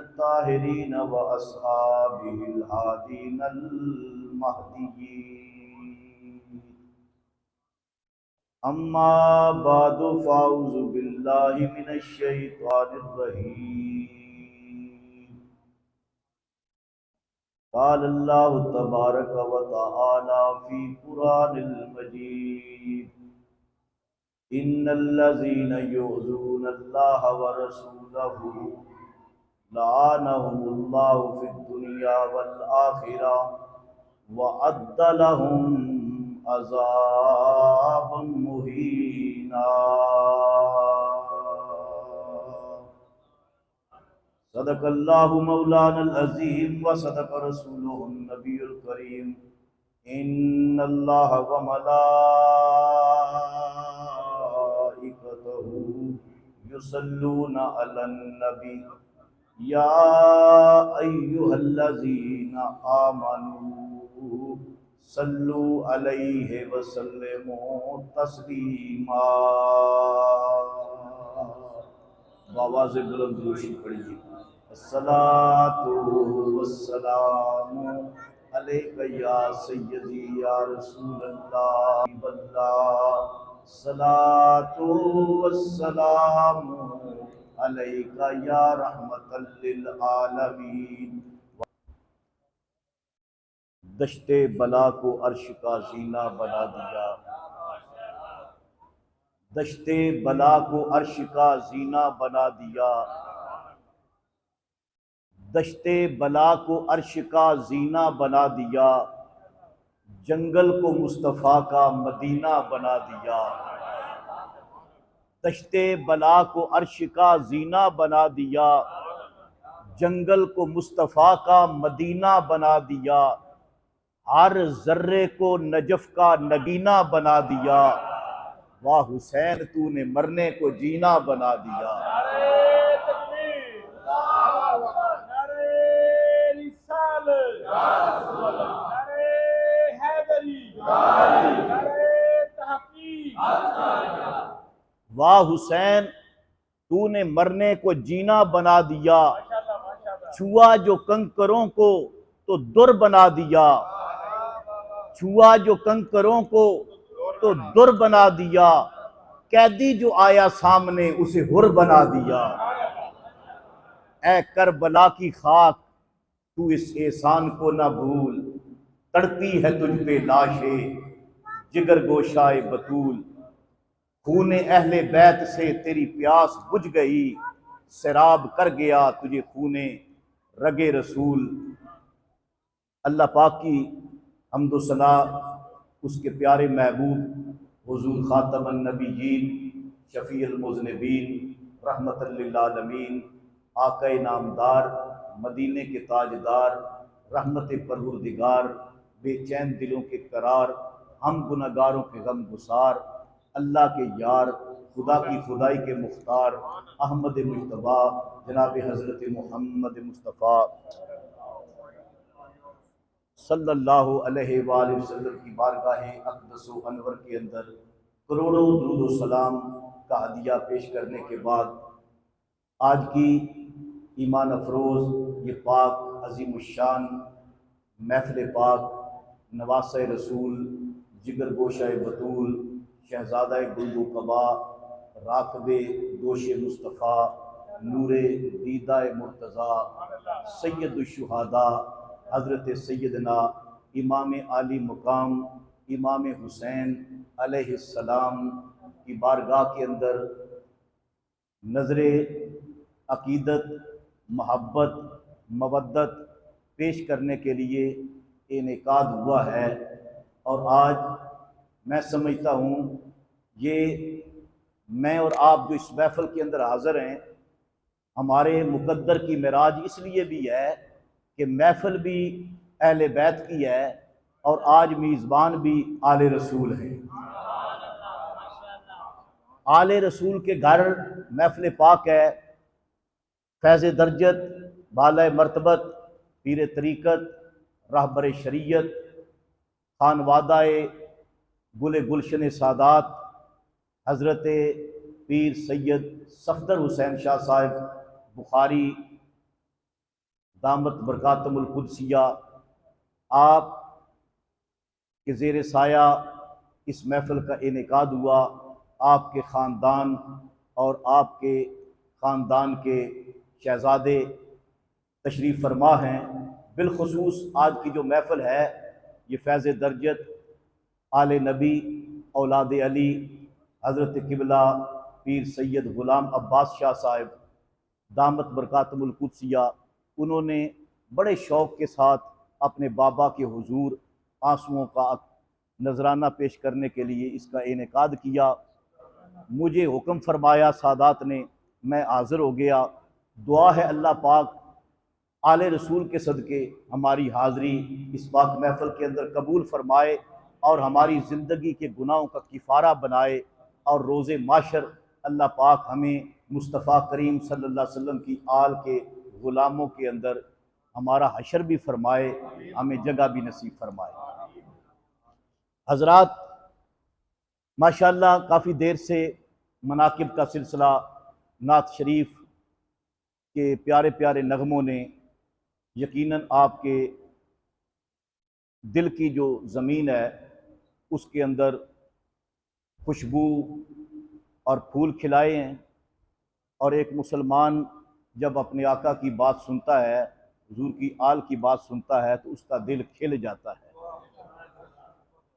अत्ताहिरीन व अस्हाबिहिल हादीनल महदिय्यीन। अम्मा बादु फ़ाऊज़ु बिल्लाहि मिनश शैतानिर रजीम। क़ाल अल्लाहु तबारक व तआला फ़ी क़ुरानिल मजीद। इन्नल्लज़ीना युज़ूनल्लाह व रसूलहु लअनहुमुल्लाहु फ़िद्दुनिया वल आखिरह व अद्द लहुम अज़ाबन मुहीना। सदक़ल्लाहु मौलानल अज़ीम व सदक़ रसूलुहुन नबियुल करीम। इन्नल्लाह व मलाइकतहु युसल्लूना अलन नबी या अय्युहल्लज़ीना आमनू सल्लु अलैहि व सल्लिमू तस्लीमा। आवाज़ बुलंद रोशन पढ़िए। अस्सलातु वस्सलामु अलैका या सय्यदी या रसूलल्लाह वल्लाह। सलातु वस्सलामु अलैका या रहमतल लिल आलमीन। दश्ते बला को अर्श का जीना बना दिया, दश्ते बला को अर्श का जीना बना दिया, दश्ते बला को अर्श का जीना बना दिया, जंगल को मुस्तफ़ा का मदीना बना दिया। दश्ते बला को अर्श का जीना बना दिया, जंगल को मुस्तफ़ा का मदीना बना दिया, हर जर्रे को नजफ का नगीना बना दिया। वाह हुसैन तूने मरने को जीना बना दिया। वाह हुसैन तूने मरने को जीना बना दिया, छुआ जो कंकरों को तो दुर बना दिया, छुआ जो कंकरों को तो दुर बना दिया, कैदी जो आया सामने उसे हुर बना दिया। ऐ करबला की खाक तू इस एहसान को न भूल, तड़पी है तुझ पे लाशे जिगर गोशाए बतूल। खूने अहले बैत से तेरी प्यास बुझ गई, सैराब कर गया तुझे खूने रगे रसूल। अल्लाह पाक की हम्दो सना उसके प्यारे महबूब हुजूर खातमन नबीयीन शफीउल मुज़निबीन रहमतल लिल आलमीन आक़ाए नामदार मदीने के ताजदार रहमत परवरदिगार बेचैन दिलों के करार हम गुनहगारों के गम गुसार अल्लाह के यार खुदा की खुदाई के मुख्तार अहमद मुज्तबा जनाब हज़रत मोहम्मद मुस्तफ़ा सल्लल्लाहु अलैहि वसल्लम की बारगाह अक़दस व अनवर के अंदर करोड़ों दुरूद व सलाम का हदिया पेश करने के बाद आज की ईमान अफरोज़ ये पाक अज़ीमुश्शान महफ़िल पाक नवासे रसूल जिगर गोशा बतूल शहज़ादा गुल्दो कबा राकबे दोश मुस्तफ़ा नूरे दीदा मुर्तज़ा सैयदुश्शुहादा हज़रत सैयदना इमाम आली मुकाम इमाम हुसैन अलैहिस्सलाम की बारगाह के अंदर नज़रे अक़ीदत महब्बत मवद्दत पेश करने के लिए इनेकाद हुआ है। और आज मैं समझता हूँ ये मैं और आप जो इस महफ़िल के अंदर हाज़िर हैं हमारे मुक़द्दर की मेराज इसलिए भी है कि महफ़िल भी अहले बैत की है और आज मेज़बान भी आले रसूल है। आले रसूल के घर महफ़िल पाक है। फैज़ दर्जत बाला मरतबत पीर तरीक़त रहबर शरीयत खानवादाए गुल गुलशन सादात हज़रत पीर सैयद सफ़दर हुसैन शाह साहिब बुखारी दामत बरकातुल कुदसिया, आप के ज़ेर साया इस महफ़िल का इनेकाद हुआ। आपके ख़ानदान और आपके ख़ानदान के शहज़ादे तशरीफ़ फरमा हैं। बिलखुसूस आज की जो महफ़िल है ये फैज़ दर्जत आले नबी औलाद अली हज़रत किबला पीर सैयद ग़ुलाम अब्बास शाह साहिब दामत बरकातुल कुदसिया, उन्होंने बड़े शौक़ के साथ अपने बाबा के हुजूर आंसुओं का नजराना पेश करने के लिए इसका इनेकाद किया। मुझे हुक्म फरमाया सादात ने, मैं हाज़िर हो गया। दुआ है अल्लाह पाक आले रसूल के सदके हमारी हाज़री इस पाक महफ़िल के अंदर कबूल फरमाए और हमारी ज़िंदगी के गुनाहों का किफ़ारा बनाए और रोज़े माशर अल्लाह पाक हमें मुस्तफ़ा करीम सल्लल्लाहु अलैहि वसल्लम की आल के ग़ुलामों के अंदर हमारा हशर भी फरमाए, हमें जगह भी नसीब फरमाए। हज़रात, माशाअल्लाह काफ़ी देर से मनाकिब का सिलसिला, नात शरीफ के प्यारे प्यारे नगमों ने यकीनन आपके दिल की जो ज़मीन है उसके अंदर खुशबू और फूल खिलाए हैं। और एक मुसलमान जब अपने आका की बात सुनता है, हुजूर की आल की बात सुनता है, तो उसका दिल खिल जाता है,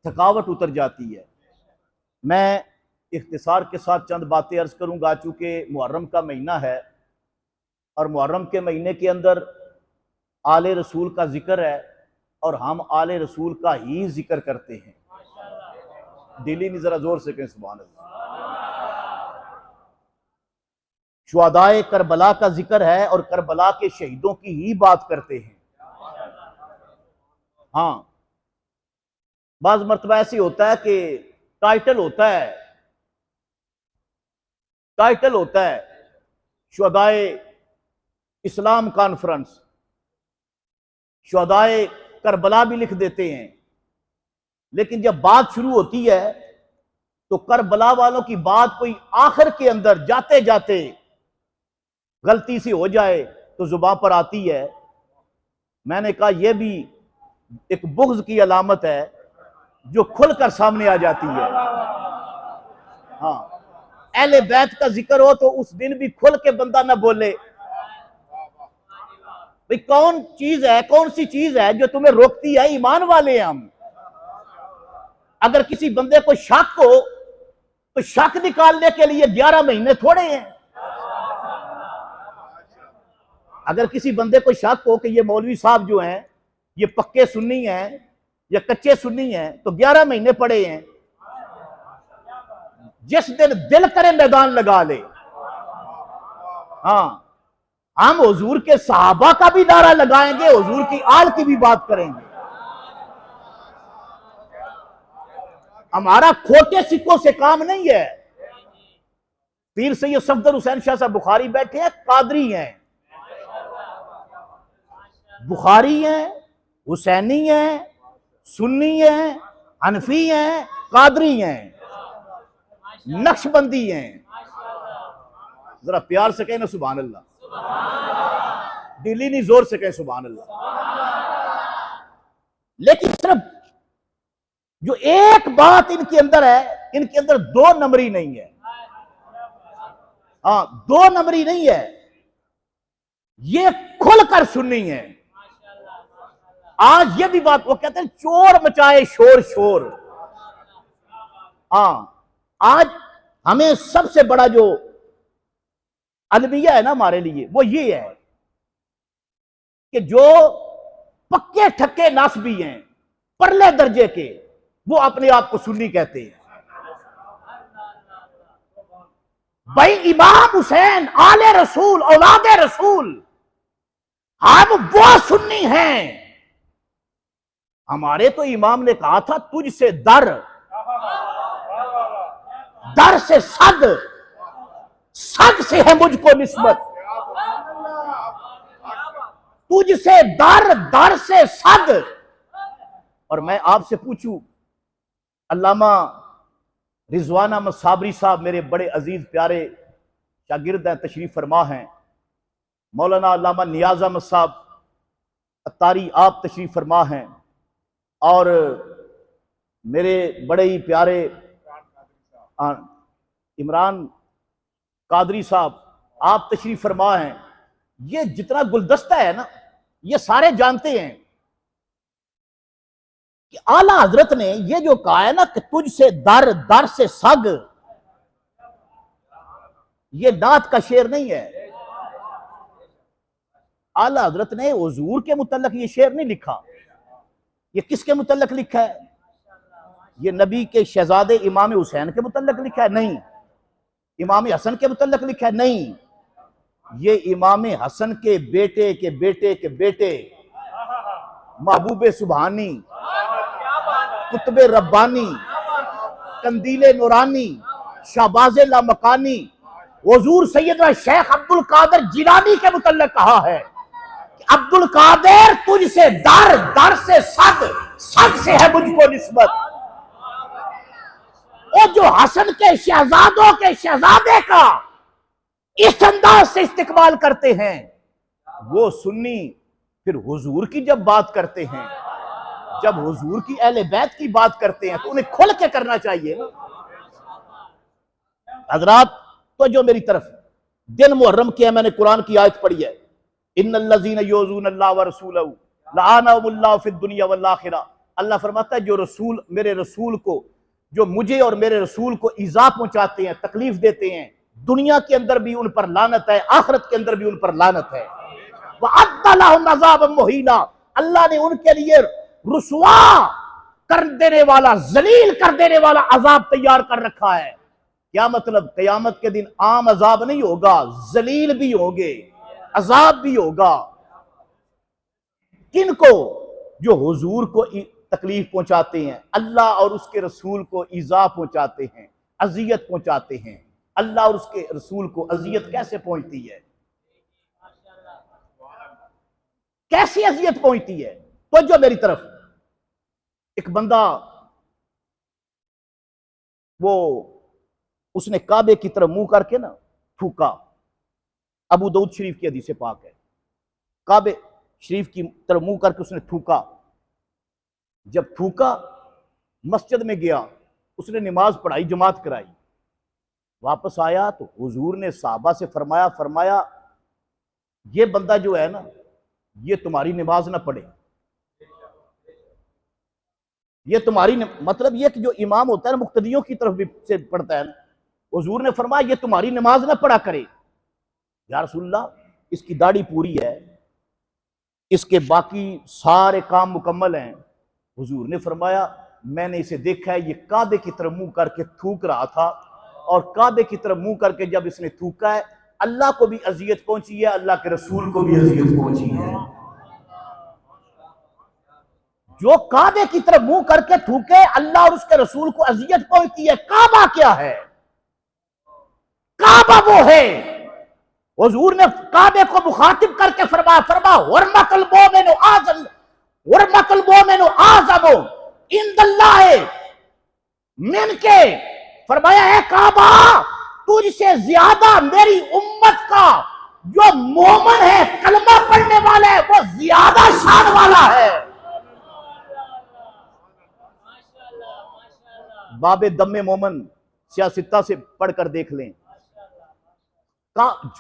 थकावट उतर जाती है। मैं इख्तिसार के साथ चंद बातें अर्ज़ करूँगा। चूँकि मुहर्रम का महीना है और मुहर्रम के महीने के अंदर आले रसूल का जिक्र है और हम आले रसूल का ही जिक्र करते हैं। दिली नहीं, ज़रा ज़ोर से कहें सुभान अल्लाह। शुहदाए करबला का जिक्र है और करबला के शहीदों की ही बात करते हैं। हाँ, बाज़ मरतबा ऐसे होता है कि टाइटल होता है शुहदाए इस्लाम कॉन्फ्रेंस, शुहदाए करबला भी लिख देते हैं। लेकिन जब बात शुरू होती है तो करबला वालों की बात कोई आखिर के अंदर जाते जाते गलती से हो जाए तो जुबान पर आती है। मैंने कहा यह भी एक बुग़्ज़ की अलामत है जो खुलकर सामने आ जाती है। हाँ, अहले बैत का जिक्र हो तो उस दिन भी खुल के बंदा ना बोले। भाई कौन सी चीज है जो तुम्हें रोकती है? ईमान वाले हैं हम। अगर किसी बंदे को शक हो तो शक निकालने के लिए 11 महीने थोड़े हैं। अगर किसी बंदे को शक हो कि ये मौलवी साहब जो हैं ये पक्के सुन्नी हैं या कच्चे सुन्नी हैं तो 11 महीने पड़े हैं। जिस दिन दिल करे मैदान लगा ले। हाँ, हम हुजूर के सहाबा का भी नारा लगाएंगे, हुजूर की आल की भी बात करेंगे। हमारा खोटे सिक्कों से काम नहीं है। पीर सैयद सफदर हुसैन शाह साहब बुखारी बैठे हैं, कादरी हैं, बुखारी हैं, हुसैनी हैं, सुन्नी हैं, हनफी हैं, कादरी हैं, नक्शबंदी हैं। जरा प्यार से कहें ना सुभान अल्लाह। दिली नहीं, जोर से कहें सुभान अल्लाह। लेकिन सिर्फ जो एक बात इनके अंदर है, इनके अंदर 2 नंबरी नहीं है। हाँ, 2 नंबरी नहीं है, ये खुलकर सुननी है। आज ये भी बात, वो कहते हैं चोर मचाए शोर शोर। हाँ, आज हमें सबसे बड़ा जो अलविया है ना हमारे लिए वो ये है कि जो पक्के ठक्के नासबी हैं, परले दर्जे के, वो अपने आप को सुन्नी कहते हैं। भाई इमाम हुसैन आले रसूल औलादे रसूल, हम वो सुन्नी हैं। हमारे तो इमाम ने कहा था तुझसे दर, दर से सद, सद से है मुझको निस्बत। तुझसे दर, दर से सद। और मैं आपसे पूछूं, अल्लामा रिजवान अहमद साबरी साहब मेरे बड़े अजीज प्यारे शागिर्द हैं, तशरीफ फरमा हैं। मौलाना अल्लामा नियाज अहमद साहब अत्तारी आप तशरीफ फरमा हैं और मेरे बड़े ही प्यारे इमरान कादरी साहब आप तशरीफ फरमा हैं। ये जितना गुलदस्ता है ना, ये सारे जानते हैं कि आला हजरत ने ये जो कहा है ना कि तुझसे दर दर से सग, ये नात का शेर नहीं है। आला हजरत ने हुजूर के मुतल्लक ये शेर नहीं लिखा। ये किसके मुतल्लक लिखा है? ये नबी के शहजादे इमाम हुसैन के मुतल्लक लिखा है? नहीं। इमाम हसन के मुतल्लक लिखा है? नहीं। ये इमाम हसन के बेटे के बेटे के बेटे महबूब सुबहानी, कुतुबे रब्बानी, कंदीले नूरानी, शाहबाज़े लामकानी, हुजूर सैयदना शेख अब्दुल कादिर जिलानी के मुतल्लक कहा है कि अब्दुल कादिर तुझसे दर दर से सद, सद से है मुझको निस्बत। और जो हसन के शहजादों के शहजादे का इस अंदाज से इस्तेमाल करते हैं, वो सुन्नी फिर हुजूर की जब बात करते हैं, जब हुजूर की अहले बैत की बात करते हैं, तो उन्हें खुल के करना चाहिए ना। हजरात तो जो मेरी तरफ दिन मुहर्रम के है, मैंने कुरान की आयत पढ़ी है, इन्नल्लज़ीना युज़ूनल्लाह व रसूलहू लअनहुमुल्लाहु फिद दुनिया वल आखिरा। अल्लाह फरमाता है जो रसूल मेरे रसूल को, जो मुझे और मेरे रसूल को ईज़ा पहुंचाते हैं, तकलीफ देते हैं, दुनिया के अंदर भी उन पर लानत है, आखिरत के अंदर भी उन पर लानत है। वअद्दा लहुम अज़ाबन मुहीना, अल्लाह ने उनके लिए रुसवा कर देने वाला, जलील कर देने वाला अजाब तैयार कर रखा है। क्या मतलब? कयामत के दिन आम अजाब नहीं होगा, जलील भी होंगे, अजाब भी होगा। किनको? जो हुजूर को तकलीफ पहुंचाते हैं, अल्लाह और उसके रसूल को ईज़ा पहुंचाते हैं, अजियत पहुंचाते हैं। अल्लाह और उसके रसूल को अजियत कैसे पहुंचती है? कैसी अजियत पहुंचती है? तो जो मेरी तरफ एक बंदा, वो उसने काबे की तरफ मुंह करके ना थूका। अबू दाऊद शरीफ की हदीस पाक है, काबे शरीफ की तरफ मुंह करके उसने थूका। जब थूका, मस्जिद में गया, उसने नमाज पढ़ाई, जमात कराई, वापस आया तो हुजूर ने साहबा से फरमाया ये बंदा जो है ना, ये तुम्हारी नमाज ना पढ़े, ये तुम्हारी मतलब ये कि जो इमाम होता है ना, मुक्तदियों की तरफ भी से पढ़ता है ना, हुजूर ने फरमाया ये तुम्हारी नमाज ना पढ़ा करे। या रसूलल्लाह, इसकी दाढ़ी पूरी है, इसके बाकी सारे काम मुकम्मल हैं। हुजूर ने फरमाया मैंने इसे देखा है, ये काबे की तरफ मुंह करके थूक रहा था, और काबे की तरफ मुंह करके जब इसने थूका है, अल्लाह को भी अजियत पहुंची है, अल्लाह के रसूल को भी अजियत पहुंची है। जो काबे की तरफ मुंह करके थूके, अल्लाह और उसके रसूल को अजियत पहुंचती है। काबा क्या है? काबा वो है, हुजूर ने काबे को मुखातिब करके फरमाया हुर्मतुल मोमिनु आज़म, हुर्मतुल मोमिनु आज़म इंदल्लाह मिनके। फरमाया है काबा, तुझसे ज्यादा मेरी उम्मत का जो मोमन है, कलमा पढ़ने वाला है, वो ज्यादा शान वाला है। बाबे दम्मे मोमन सियासित्ता से पढ़कर देख लें।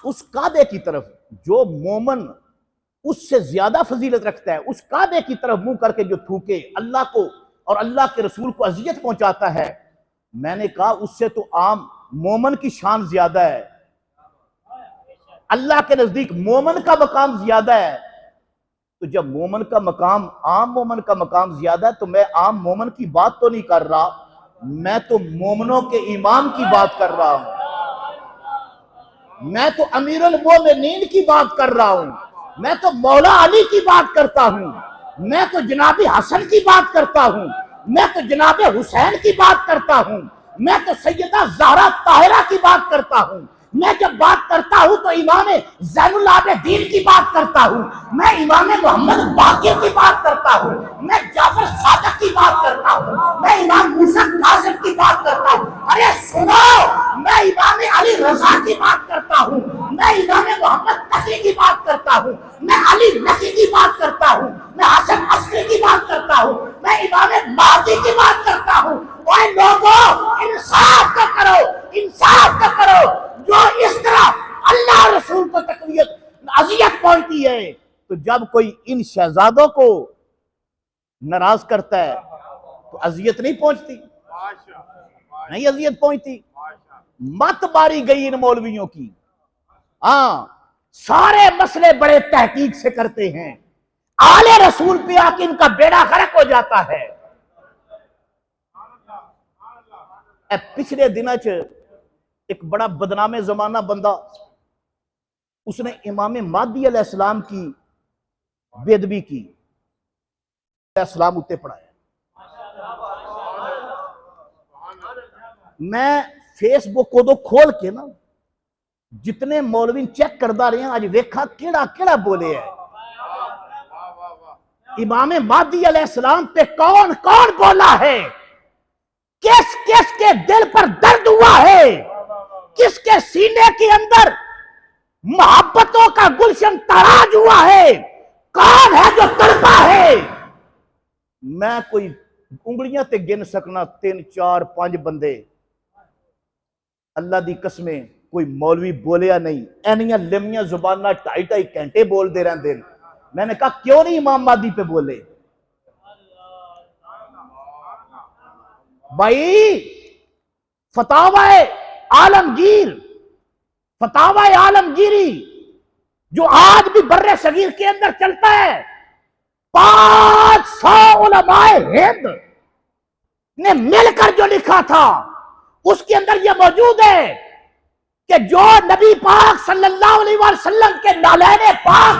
उस काबे की तरफ जो मोमन उससे ज्यादा फजीलत रखता है, उस काबे की तरफ मुंह करके जो थूके, अल्लाह को और अल्लाह के रसूल को अजियत पहुंचाता है, मैंने कहा उससे तो आम मोमन की शान ज्यादा है। अल्लाह के नजदीक मोमन का मकाम ज्यादा है। तो जब मोमन का मकाम, आम मोमन का मकाम ज्यादा है, तो मैं आम मोमन की बात तो नहीं कर रहा, मैं तो मोमनों के इमाम की बात कर रहा हूं, मैं तो अमीरुल मोमिनीन की बात कर रहा हूं, मैं तो मौला अली की बात करता हूं, मैं तो जनाबे हसन की बात करता हूं, मैं तो जनाबे हुसैन की बात करता हूं, मैं तो सैयदा ज़हरा ताहिरा की बात करता हूं। मैं जब बात करता हूं तो इमाम ज़ैनुल आबिदीन की बात करता हूं, मैं इमाम मोहम्मद बाक़िर की बात करता हूं, मैं जाफर सादिक की बात करता हूं, मैं इमाम मूसा काज़िम की बात करता हूं। अरे सुनो, मैं इमाम अली रज़ा की बात करता हूं, मैं इमाम मोहम्मद नकी की बात करता हूँ, मैं अली नकी की बात करता हूँ, मैं हसन अस्करी की बात करता हूँ, मैं इमाम महदी की बात करता हूँ। और लोगों इंसाफ तो करो, इंसाफ तो करो। जो इस तरह अल्लाह रसूल को तकलीफ अजियत पहुंचती है, तो जब कोई इन शहजादों को नाराज करता है तो अजियत नहीं पहुंचती, नहीं अजियत पहुंचती। मत मारी गई इन मौलवियों की। हाँ, सारे मसले बड़े तहकीक से करते हैं, आले रसूल पे आके इनका बेड़ा गर्क हो जाता है। पिछले दिनों च एक बड़ा बदनामे जमाना बंदा, उसने इमाम महदी अलैहिस्सलाम की बेदबी की, अलैहिस्सलाम उत्ते पढ़ाया। मैं फेसबुक को तो खोल के ना जितने मौलवी चेक करता रहे आज वेखा केड़ा केड़ा बोले है। इमाम महदी अलैहिस्सलाम पे कौन कौन बोला है, किस किस के दिल पर दर्द हुआ है, किसके सीने के अंदर मोहब्बतों का गुलशन तराज हुआ है, कौन है जो तड़पा है। मैं कोई उंगलियां ते गिन सकना 3 4 5 बंदे, अल्लाह दी कसमें कोई मौलवी बोलिया नहीं। एनिया लम्बियां जुबाना 2.5 घंटे बोलते रहते हैं। मैंने कहा क्यों नहीं इमाम महदी पे बोले भाई। फतावाए आलमगीर, फतावाए आलमगीरी जो आज भी बर्रे सगीर के अंदर चलता है, 500 उलमाए हिंद ने मिलकर जो लिखा था उसके अंदर यह मौजूद है कि जो नबी पाक सल्लल्लाहु अलैहि वसल्लम के नालैने पाक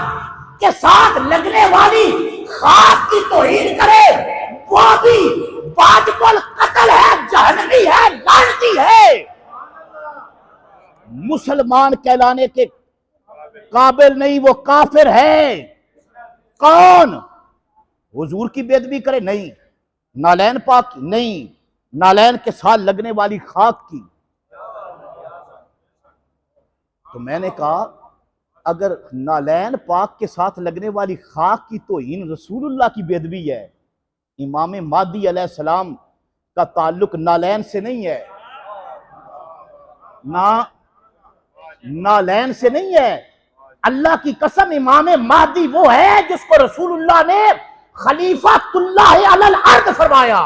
के साथ लगने वाली खाक की तौहीन करे वो भी वाजिबुल कत्ल है, जहन्नमी है, लानती है। मुसलमान कहलाने के काबिल नहीं, वो काफिर है। कौन? हुजूर की बेदबी करे? नहीं। नालैन पाक? नहीं। नालैन के साथ लगने वाली खाक की। तो मैंने कहा अगर नालैन पाक के साथ लगने वाली खाक की तौहीन रसूलुल्लाह की बेदबी है, इमाम महदी अलैहिस्सलाम का ताल्लुक नालैन से नहीं है, नालैन से नहीं है। अल्लाह की कसम इमाम महदी वो है जिसको रसूलुल्लाह ने खलीफातुल्लाह अलल अर्द फरमाया,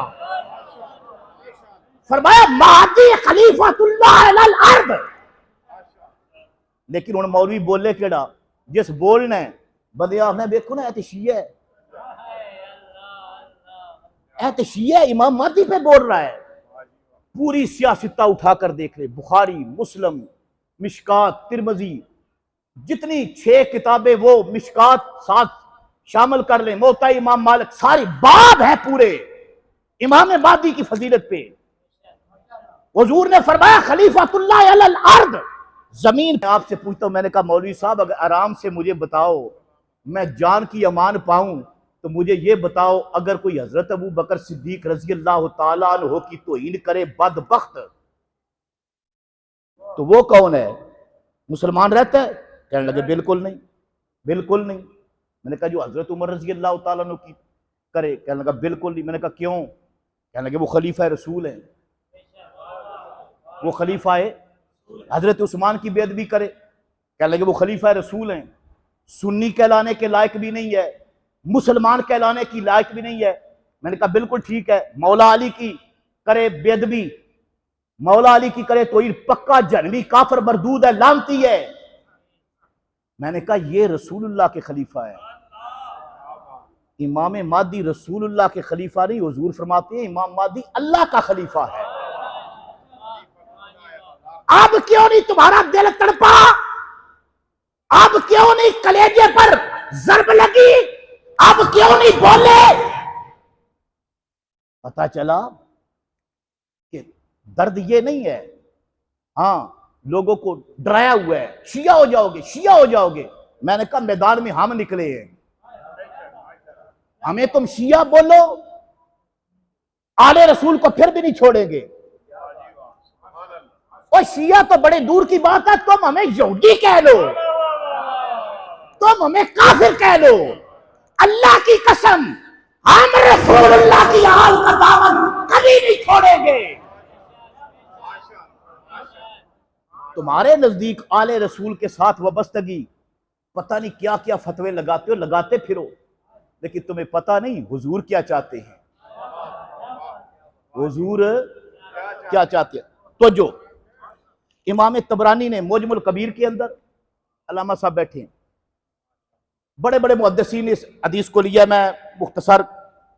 फरमाया महदी खलीफातुल्लाह अलल अर्द। लेकिन उन मौलवी बोले केड़ा जिस बोलना है बदिया आपने देखो ना ऐ शिया है, ऐ शिया है, इमाम महदी पे बोल रहा है। पूरी सियासता उठाकर देख ले, बुखारी, मुस्लिम, मिशकात, तिरमिजी, जितनी 6 किताबें वो मिशकात साथ शामिल कर ले, मोता इमाम मालिक, सारी बाब है पूरे इमाम महदी की फजीलत पे। हुजूर ने फरमाया खलीफातुल्लाह अलल अर्द, जमीन। आपसे पूछता हूं, मैंने कहा मौलवी साहब अगर आराम से मुझे बताओ मैं जान की अमान पाऊं तो मुझे ये बताओ अगर कोई हजरत अबू बकर सिद्दीक रज़ी अल्लाह तआला अन्हु की तौहीन करे बदबख्त, तो वो कौन है? मुसलमान रहता है? कहने लगे बिल्कुल नहीं, बिल्कुल नहीं। मैंने कहा जो हजरत उमर रज़ी अल्लाह तआला अन्हु की करे? कहने लगा बिल्कुल नहीं। मैंने कहा क्यों? कहने लगे वो खलीफा रसूल है, वो खलीफा है। हजरत उस्मान की बेदबी करे? कहने लगे वो खलीफा रसूल हैं। सुन्नी कहलाने के लायक भी नहीं है, मुसलमान कहलाने की लायक भी नहीं है। मैंने कहा बिल्कुल ठीक है। मौला अली की करे बेदबी, मौला अली की करे तो पक्का जहन्नमी काफिर मरदूद है, लानती है। मैंने कहा ये रसूलुल्लाह के खलीफा है। इमाम महदी रसूलुल्लाह के खलीफा नहीं, हुजूर फरमाते हैं इमाम महदी अल्लाह का खलीफा है। अब क्यों नहीं तुम्हारा दिल तड़पा? अब क्यों नहीं कलेजे पर जर्ब लगी? अब क्यों नहीं बोले? पता चला कि दर्द ये नहीं है, हाँ लोगों को डराया हुआ है, शिया हो जाओगे, शिया हो जाओगे। मैंने कहा मैदान में हम निकले हैं, हमें तुम शिया बोलो, आले रसूल को फिर भी नहीं छोड़ेंगे। और शिया तो बड़े दूर की बात है, तुम हमें यहूदी कह लो। तुम हमें काफिर कह लो, अल्लाह की कसम हम रसूलुल्लाह की आल का दामन कभी नहीं छोड़ेंगे। तुम्हारे नजदीक आले रसूल के साथ वाबस्तगी, पता नहीं क्या क्या फतवे लगाते हो, लगाते फिरो, लेकिन तुम्हें पता नहीं हुजूर क्या चाहते हैं, हुजूर क्या चाहते हैं। तो जो इमाम तबरानी ने मोजमुल कबीर के अंदर, अल्लामा साहब बैठे हैं, बड़े बड़े मुहद्दिसीन ने इस हदीस को लिया, मैं मुख्तसर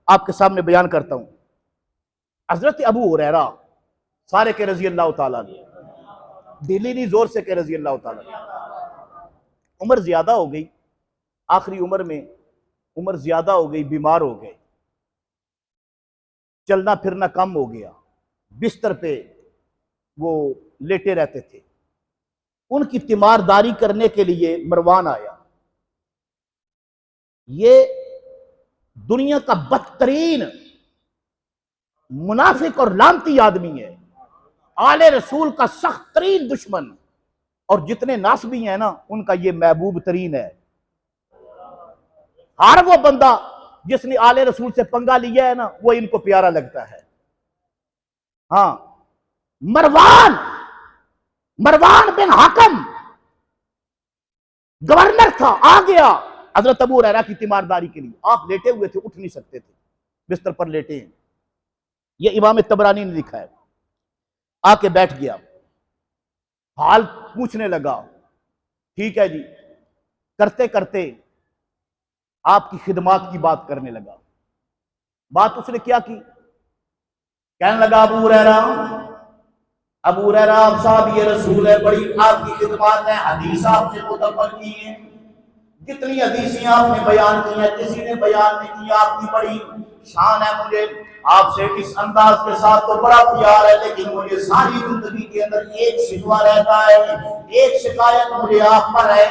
आपके सामने बयान करता हूं। हजरत अबू हुरैरा सारे के रजी अल्लाह ताला ने, दिल्ली नहीं जोर से के रजी अल्लाह ताला, उम्र ज्यादा हो गई, आखिरी उम्र में उम्र ज्यादा हो गई, बीमार हो गए, चलना फिरना कम हो गया, बिस्तर पे वो लेटे रहते थे। उनकी तीमारदारी करने के लिए मरवान आया। ये दुनिया का बदतरीन मुनाफिक और लानती आदमी है, आले रसूल का सख्त तरीन दुश्मन, और जितने नासबी हैं ना उनका ये महबूब तरीन है। हर वो बंदा जिसने आले रसूल से पंगा लिया है ना, वो इनको प्यारा लगता है। हाँ, मरवान बिन हाकम गवर्नर था, आ गया हजरत अबू हुरैरा की तीमारदारी के लिए। आप लेटे हुए थे, उठ नहीं सकते थे, बिस्तर पर लेटे हैं। ये इमाम तबरानी ने लिखा है। आके बैठ गया, हाल पूछने लगा। ठीक है जी, करते करते आपकी खिदमत की बात करने लगा। बात उसने क्या की, कहने लगा अबू हुरैरा आप साहब, ये रसूल है, बड़ी आपकी खिदमत है, हदीस आपसे मुतब्बर की है, जितनी हदीसें आपने बयान की हैं किसी ने बयान नहीं की, आपकी बड़ी शान है। मुझे आपसे इस अंदाज के साथ तो बड़ा प्यार है, लेकिन मुझे सारी जिंदगी के अंदर एक शिकवा रहता है, एक शिकायत मुझे आप पर है,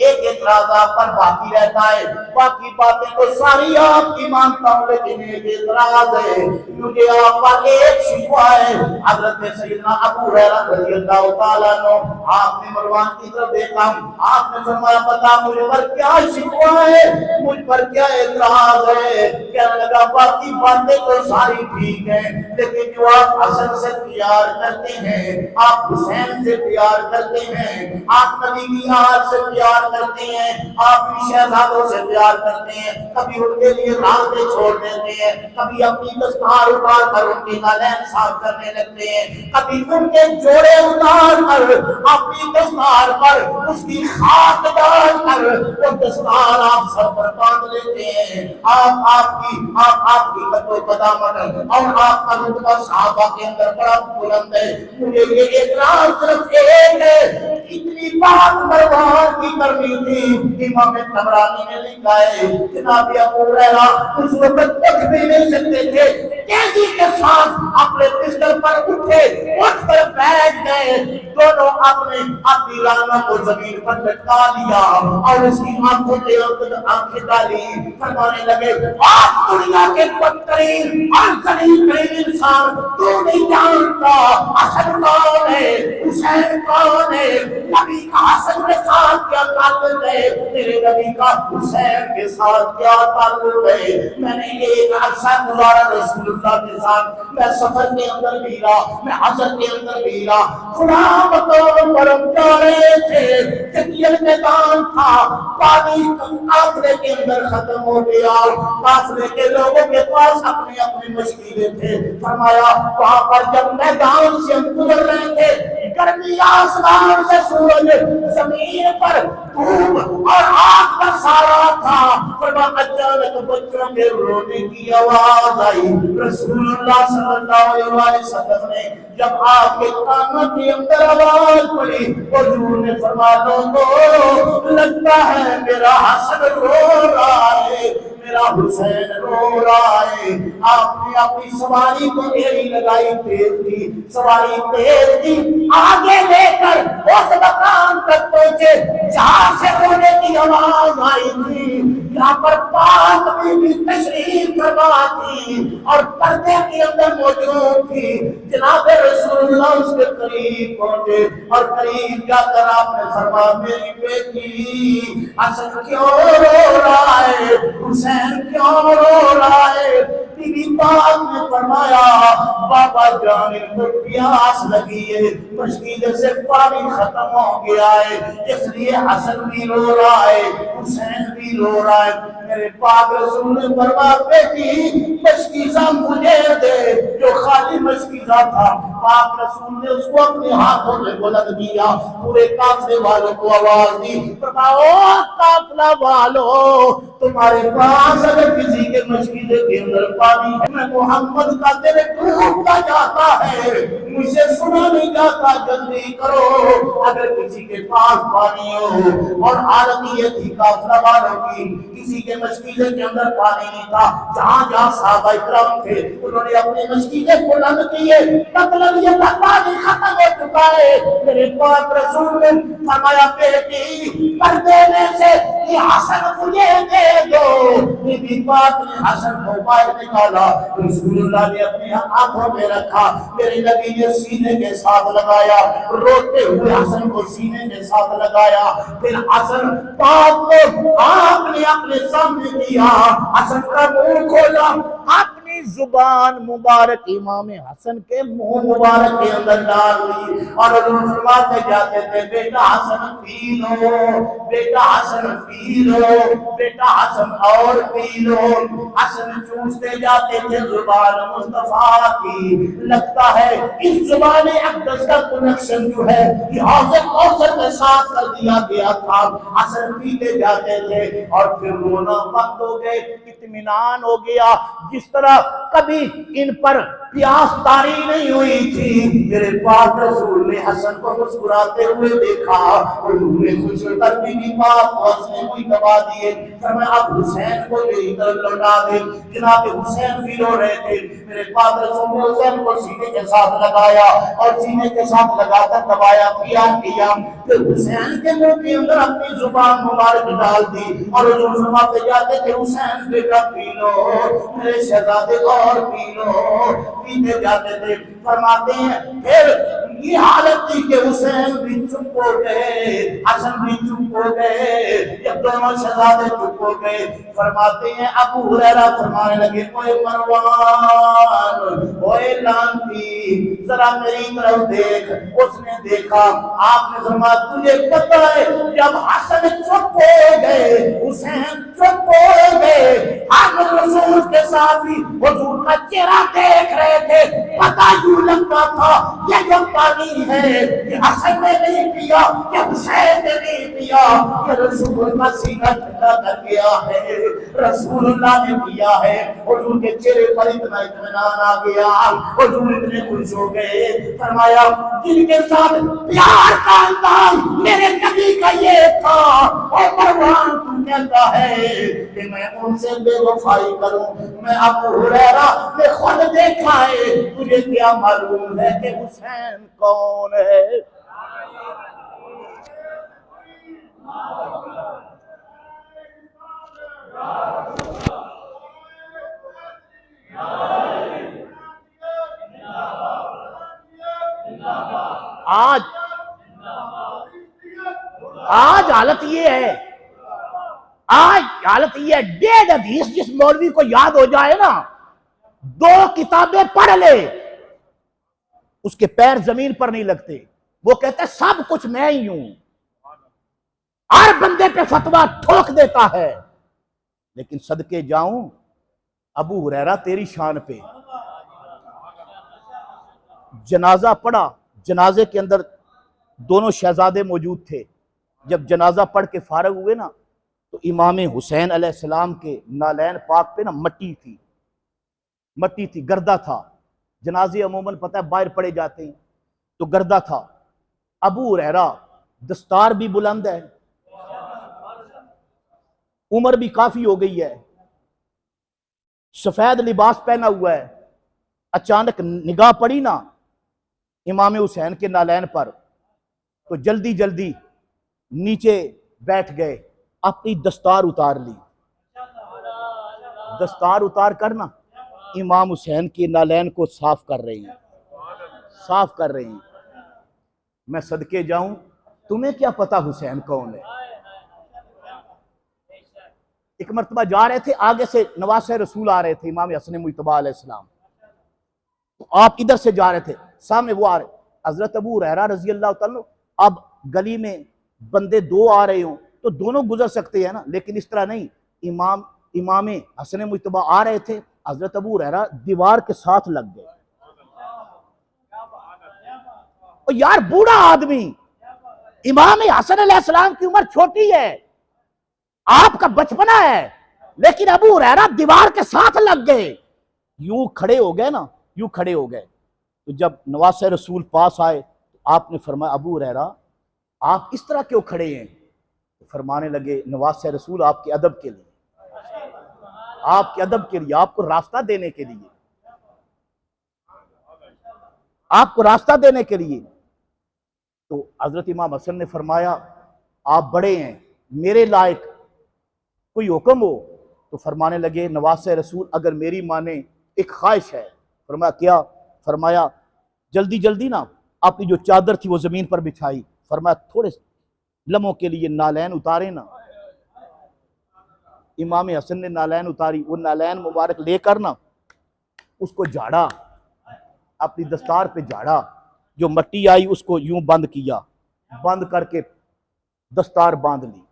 एक एतराज आप पर बाकी रहता है। बाकी बातें तो सारी आपकी मानता हूं, लेकिन एक एतराज है, मुझे आप पर एक शिकवा है। हजरत सैयदना अबू हुरैरा रज़ियल्लाहु ताला अन्हु, आपने मरवान की तरफ देखा, आपने फरमाया बता मुझ पर क्या शिकवा है, मुझ पर क्या एतराज है। कहने लगा बाकी बातें तो सारी ठीक है, लेकिन जो आप हसन से प्यार करते हैं, आप हुसैन से प्यार करते हैं, आप नबी की आल से प्यार करते हैं, आप शहजादों से प्यार करते हैं, कभी उनके लिए रास्ते छोड़ देते हैं, कभी अपनी दस्तार उतार कर उनके नालैन साफ करने लगते हैं, कभी उनके जोड़े उतार कर अपनी दस्तार पर उसकी खाक डाल कर वो दस्तार आप सर पर बांध लेते हैं। आपकी कदों कदामत और आपका रुतबा सहाबा के अंदर बड़ा बुलंद है। मुझे ये एतराज सिर्फ एक है, इतनी बात मरवान की करनी थी। इमाम तबरानी ने लिखा है, जनाब अबू हुरैरा उस वक्त उठ भी नहीं सकते थे, तेजी के साथ अपने बिस्तर पर उठे, उठ कर बैठ गए, दोनों अपनी रानों को जमीन पर लटका दिया और उसकी आंखों के अंदर आंखें डाली। फरमाने लगे आप दुनिया के बदतरीन और जलील इंसान, तू नहीं जानता हसन कौन है, हुसैन कौन है, नबी का हसन के साथ क्या ताल्लुक है, तेरे नबी का हुसैन के साथ क्या ताल्लुक है। मैंने ये एक अरसा गुजारा रसूलुल्लाह के साथ, मैं सफर के अंदर भी रहा, मैं हजर के अंदर भी रहा, खुदा बतौर पर जा रहे थे, जंगल मैदान था, पानी काफले के अंदर खत्म हो गया, काफले के लोगों के पास अपने अपने मशीनें थे। फरमाया वहां पर जब मैदान से हम गुजर रहे थे, गर्मी आसमान से सूरज, जमीन पर धूप और आग का सारा था। अचानक बच्चों के रोने की आवाज आई। रसूलुल्लाह सल्लल्लाहु अलैहि वसल्लम ने जब आपके कानों के अंदर आवाज पड़ी, हुजूर ने फरमाया लोगों, लगता है मेरा हसन रो रहा है, मेरा हुसैन रो रहा है। आपने अपनी सवारी को एड़ी लगाई, तेज थी सवारी, तेज थी, आगे लेकर उस मकान तक पहुंचे जहां से रोने की आवाज आई थी। यहाँ पर पाक बीबी तशरीफ फरमा थी और पर्दे के अंदर मौजूद थी। जनाब रसूलुल्लाह उसके करीब पहुंचे और करीब जाकर आपने फरमाया मेरी बेटी हसन क्यों रो रहा है, हुसैन क्यों रो रहा है। बीबी पाक ने फरमाया बाबा जान इनको प्यास लगी है, मशकीले से पानी खत्म हो गया है, इसलिए हसन भी रो रहा है, हुसैन भी रो रहा है। मेरे पाक रसूल ने फरमाया बेटी मशकीज़ा मुझे दे, जो खाली मशकीज़ा था पाक रसूल ने उसको अपने हाथों में बुलंद किया, पूरे काफले वालों को आवाज दी, फरमाया काफला वालों तुम्हारे पास अगर किसी के मशकीले के अंदर पानी है, मैं मोहम्मद का दिल टूटता जाता है, मुझे सुना नहीं जाता, जल्दी करो। अगर किसी के पास पानी हो, और हालत ये थी काफला वालों की, किसी के मशकीले के अंदर पानी नहीं था, जहां जहां सहाबा इकराम थे उन्होंने अपने मशकीले बुलंद किए, मतलब ये पानी खत्म हो चुका है। मेरे पाक रसूल ने फरमाया बेटी पर्दे में से ये हसन मुझे दे दो। बीबी पाक ने हसन मोबाइल निकाला, रसूलुल्लाह ने अपनी आंखों में रखा, मेरे नबी ने सीने के साथ लगाया, रोते हुए हसन को सीने के साथ लगाया, फिर हसन पाक को आपने अपने सामने किया, हसन का मुंह खोला, अपनी जुबान मुबारक इमाम हसन के मुंह मुबारक के अंदर डाल दी, और फरमाते जाते थे बेटा हसन पी लो, बेटा हसन पी लो, बेटा हसन और पी लो। हसन चूसते जाते थे जुबान मुस्तफा की। लगता है इस जुबान अक़दस का कनेक्शन जो है ये हौज़े कौसर के साथ कर दिया गया था। हसन पीते जाते थे और फिर रोना बंद हो गए, इत्मीनान हो गया। जिस तरह कभी इन पर प्यास तारी नहीं हुई थी, मेरे पाक रसूल ने हसन को मुस्कुराते हुए देखा और उन्होंने खुश होकर बीबी पाक को हंसने हुई दबा दिए। फरमाया अब हुसैन को मेरी तरफ लौटा दे। जनाब हुसैन भी रो रहे थे, मेरे पाक रसूल ने हुसैन को सीने के साथ लगाया और सीने के साथ लगाकर दबाया, पिया किया, फिर हुसैन के मुंह के अंदर अपनी जुबान मुबारक डाल दी और हुजूर फरमाते जाते थे हुसैन बेटा पी लो, मेरे शहजादे और पी लो। पीते जाते थे। फरमाते हैं फिर ये हालत थी कि हुसैन भी चुप हो गए, हसन भी चुप हो गए, जब दोनों शहजादे चुप हो गए, फरमाते हैं अबू हुरैरा फरमाने लगे ओए मरवान, ओए लांती, जरा मेरी तरफ देख। उसने देखा, आपने फरमाया तुझे पता है जब हसन चुप हो गए, हुसैन चुप हो गए, हम रसूल के साथ ही हुजूर का चेहरा देख रहे थे, पता यूं लगता था ये जो पानी है ये हसन ने नहीं पिया, ये हुसैन ने नहीं पिया, ये रसूल का सीना ठंडा कर गया है, रसूलुल्लाह ने पिया है। हुजूर के चेहरे पर इतना इत्मीनान आ गया, हुजूर इतने खुश हो गए। फरमाया जिनके साथ प्यार का अंदाज मेरे नबी का ये था, और मरवान तू कहता है कि मैं उनसे बेवफाई करूं। मैं अबू हुरैरा ने खुद देखा है, तुझे क्या मालूम है कि हुसैन कौन है? आज आज हालत ये है, आज हालत ये है, 1.5 हदीस जिस मौलवी को याद हो जाए ना, 2 किताबें पढ़ ले, उसके पैर जमीन पर नहीं लगते। वो कहते हैं सब कुछ मैं ही हूं, हर बंदे पे फतवा ठोक देता है। लेकिन सदके जाऊं अबू हुरैरा तेरी शान पे, जनाजा पढ़ा, जनाजे के अंदर दोनों शहजादे मौजूद थे। जब जनाजा पढ़ के फारग हुए ना, तो इमाम हुसैन अलैहिस्सलाम के नालैन पाक पे ना मट्टी थी, गर्दा था। जनाजे अमूमन पता है बाहर पड़े जाते हैं, तो गर्दा था। अबू हुरैरा दस्तार भी बुलंद है, उम्र भी काफी हो गई है, सफेद लिबास पहना हुआ है। अचानक निगाह पड़ी ना इमाम हुसैन के नालैन पर, तो जल्दी जल्दी नीचे बैठ गए, अपनी दस्तार उतार ली। दस्तार उतार कर ना इमाम हुसैन के नालैन को साफ कर रही हैं, साफ कर रही हैं। मैं सदके जाऊं, तुम्हें क्या पता हुसैन कौन है? एक मरतबा जा रहे थे, आगे से नवासे रसूल आ रहे थे, इमाम हसन मुज्तबा अलैहिस्सलाम। तो आप इधर से जा रहे थे, सामने वो आ रहे, हजरत अबू हुरैरा रजी अल्लाह तआला। अब गली में बंदे दो आ रहे हो तो दोनों गुजर सकते हैं ना, लेकिन इस तरह नहीं। इमाम हसन मुज्तबा आ रहे थे, हजरत अबू हुरैरा दीवार के साथ लग गए। और यार बूढ़ा आदमी, इमाम हसन अलैहिस्सलाम की उम्र छोटी है, आपका बचपना है, लेकिन अबू हुरैरा दीवार के साथ लग गए। यूं खड़े हो गए ना, यूं खड़े हो गए। तो जब नवासे रसूल पास आए तो आपने फरमाया, अबू हुरैरा आप इस तरह क्यों खड़े हैं? तो फरमाने लगे, नवासे रसूल आपके अदब के लिए, आपके अदब के लिए, आपको रास्ता देने के लिए, आपको रास्ता देने के लिए। तो हजरत इमाम हसन ने फरमाया, आप बड़े हैं, मेरे लायक कोई हुक्म हो? तो फरमाने लगे, नवासे रसूल अगर मेरी माने एक ख्वाहिश है। फरमाया क्या? फरमाया जल्दी जल्दी ना अपनी जो चादर थी वो जमीन पर बिछाई। फरमाया थोड़े लम्हों के लिए नालैन उतारे ना। इमाम हसन ने नालैन उतारी, वो नालैन मुबारक लेकर ना उसको झाड़ा, अपनी दस्तार पे झाड़ा, जो मट्टी आई उसको यूं बंद किया, बंद करके दस्तार बांध ली।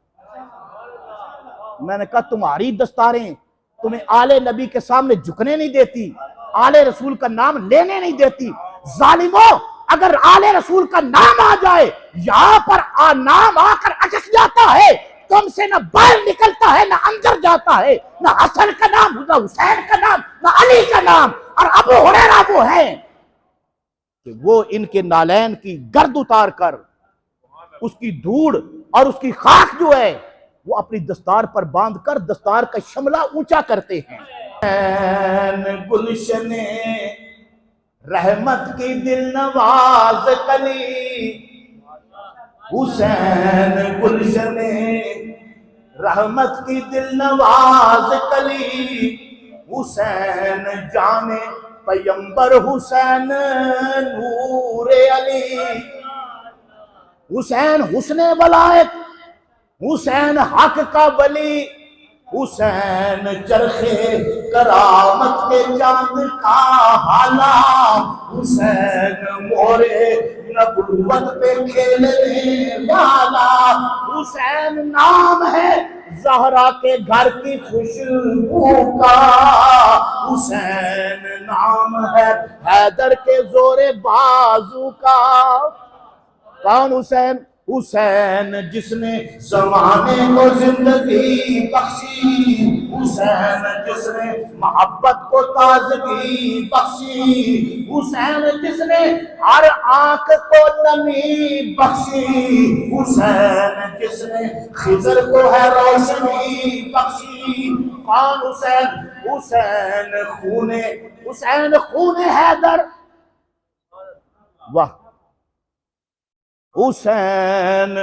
मैंने कहा तुम्हारी दस्तारें तुम्हें आले नबी के सामने झुकने नहीं देती, आले रसूल का नाम लेने नहीं देती। जालिमो, अगर आले रसूल का नाम आ जाए, यहां पर नाम आकर अटक जाता है, तुमसे न बाहर निकलता है, न अंदर जाता है, न हसन का नाम, न हुसैन का नाम, न अली का नाम। और अबू हुरैरा वो है कि वो इनके नालैन की गर्द उतार कर उसकी धूड़ और उसकी खाक जो है वो अपनी दस्तार पर बांध कर दस्तार का शमला ऊंचा करते हैं। गुलशने रहमत की दिल नवाज कली, हुसैन गुलशने रहमत की दिल नवाज कली, हुसैन जाने पैगंबर, हुसैन नूरे अली। हुसैन हुस्ने वलायत, हुसैन हक का वली, हुसैन चरखे करामत के चांद का हाला, हुसैन मोरे नबुव्वत पे खेलने वाला, हुसैन नाम है ज़हरा के घर की खुशबू का, हुसैन नाम है हैदर के जोरे बाजू का। कौन हुसैन? हुसैन जिसने ज़माने को जिंदगी बख्शी, हुसैन जिसने मोहब्बत को ताजगी बख्शी, हुसैन जिसने हर आंख को नमी बख्शी, हुसैन जिसने खिजर को है रोशनी बख्शी। कौन हुसैन? हुसैन खूने हैदर। वाह! हुसैन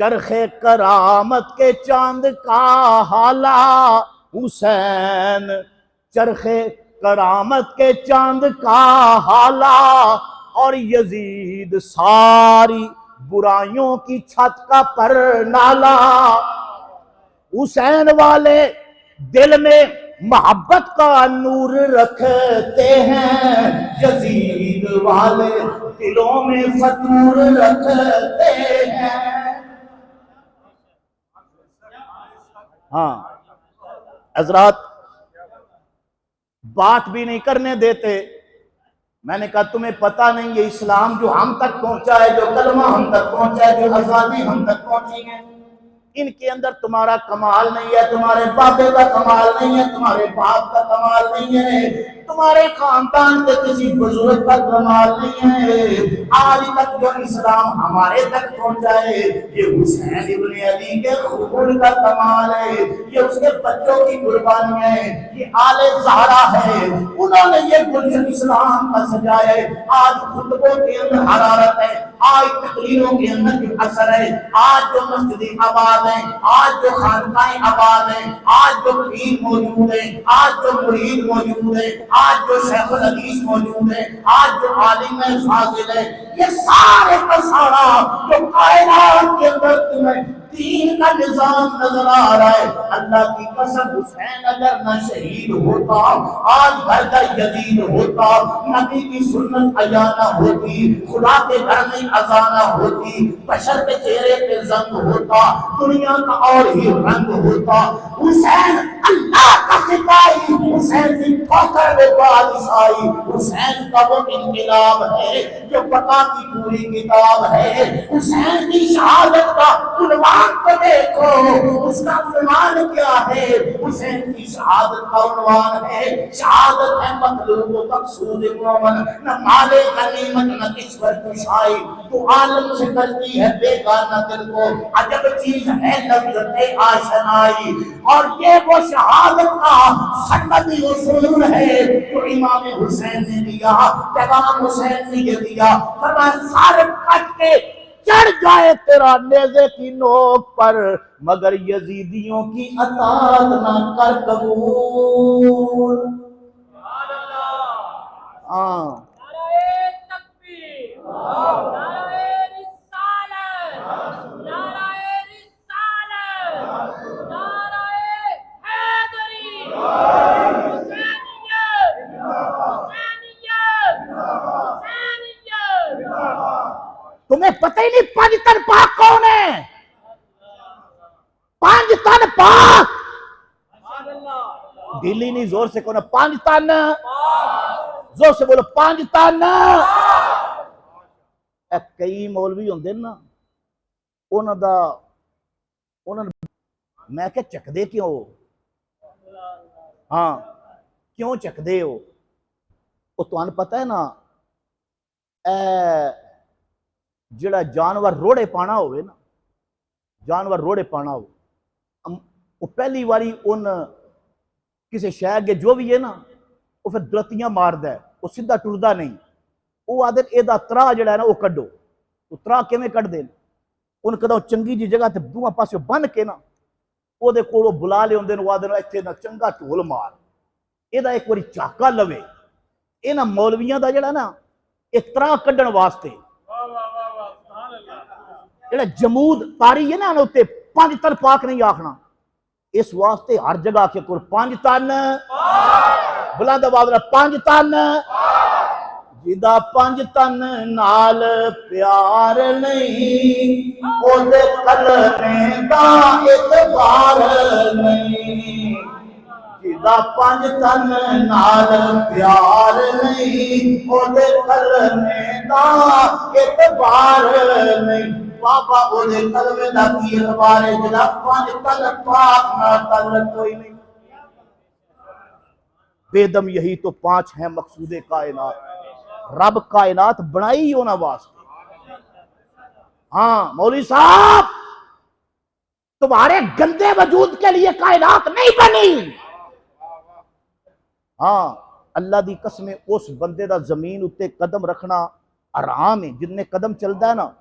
चरखे करामत के चांद का हाला, हुसैन चरखे करामत के चांद का हाला, और यजीद सारी बुराइयों की छत का परनाला। हुसैन वाले दिल में मोहब्बत का नूर रखते हैं, यजीद वाले दिलों में फतूर रखते हैं। हाँ हजरात, बात भी नहीं करने देते। मैंने कहा तुम्हें पता नहीं है इस्लाम जो हम तक पहुंचा है, जो कलमा हम तक पहुंचा है, जो आजादी हम तक पहुंची है, इनके अंदर तुम्हारा कमाल नहीं है, तुम्हारे बाबे का कमाल नहीं है, तुम्हारे बाप का कमाल नहीं है, तुम्हारे खानदान के किसी बुजुर्ग का कमाल नहीं है। आज तक जो इस्लाम हमारे तक पहुंचा है ये हुसैन इब्ने अली के खून का कमाल है, ये उसके बच्चों की कुर्बानियां है, ये आले ज़हरा है, उन्होंने ये गुलशन इस्लाम का सजाया है। आज खुतबों के अंदर हरारत है, आज तकरीरों के अंदर जो असर है, आज जो मस्जिदें आबाद है, आज जो खानकाएं आबाद है, आज जो पीर मौजूद है, आज जो मुरीद मौजूद है, आज जो शेखुल हदीस मौजूद है, आज जो आलिम फाजिल है, ये सारे का सारा जो कायनात के अंदर तुम्हें दीन का निजाम नजर आ रहा है। अल्लाह की कसम, हुसैन अगर न शहीद होता, आज घर का यजीद होता, नबी की सुन्नत अया न होती, खुदा के घर में अजाना होती, बशर के चेहरे पे जंग होता, दुनिया का और ही रंग होता। हुसैन अल्लाह का सिपाही, हुसैन की ठोकर में बादशाही, हुसैन का वो इनकलाब है जो बका की पूरी किताब है। हुसैन की शहादत का उन्वान तो देखो, उसका उन्वान क्या है? हुसैन की शहादत का उन्वान है, शहादत है मतलूब मकसूद मोमन, न माले गनीमत न ईश्वर कुशाई, तो आलम से करती है बेगाना दिल को, अजब चीज है लफ्ज़ आशनाई। और ये वो शहादत का सनदी उसूल है जो इमाम हुसैन ने दिया, पैगाम हुसैन ने ये दिया, फरमाया सर कट के चढ़ जाए तेरा नेज़े की नोक पर, मगर यजीदियों की अताअत ना कर कबूल। हाँ, तुम्हें पता ही नहीं पांचतन पाक कौन है? पांचतन पाक, ढीली नहीं, जोर से कौन? पांचतन, जोर से बोलो पांचतन। कई मौलवी होंगे ना, उन्हों दा मैं क्या चकदे क्यों? हाँ, क्यों चकदे हो? वो तुहानू पता है ना, जिहड़ा जानवर रोड़े पाना होवे ना, जानवर रोड़े पाना हो, वो पहली बारी उन किसी शह अगे जो भी है ना, वो फिर दुलतियां मारदा है, वो सीधा टुरदा नहीं। वो आदे एदा त्राह जिहड़ा है ना वो कड्डो। तो त्राह किवें कड्डदे ने? उन कदों चंगी जी जगह ते दूआ पासे बन के ना ओदे कोलों बुला लियाउंदे ने, आदे इत्थे ना चंगा ढोल मार, एदा एक बारी झाका लवे। इन्हां मौलवियां दा जिहड़ा ना एक त्राह कड्डण वास्ते जिहड़ा जमूद तारी है ना उत्ते पांचतन पाक नहीं आखना, इस वास्ते हर जगह आखे कोई पांचतन, बुलंद आवाज नाल पांचतन। जिदा पांचतन नाल प्यार नहीं, ओदे कलमे दा इतबार नहीं। जिदा पांचतन नाल प्यार नहीं, ओदे कलमे दा इतबार नहीं। बाबा ओदे कलमे दा की इतबार है, जिदा पांचतन पाक नाल ताल्लुक कोई नहीं। बेदम यही तो पांच है मकसूदे कायनात, रब कायनात बनाई होना वास्ते। हाँ मौलवी साहब, तुम्हारे गंदे वजूद के लिए कायनात नहीं बनी। हाँ, अल्लाह दी कसम, उस बंदे दा जमीन उत्ते कदम रखना आराम है, जिन्ने कदम चलता है ना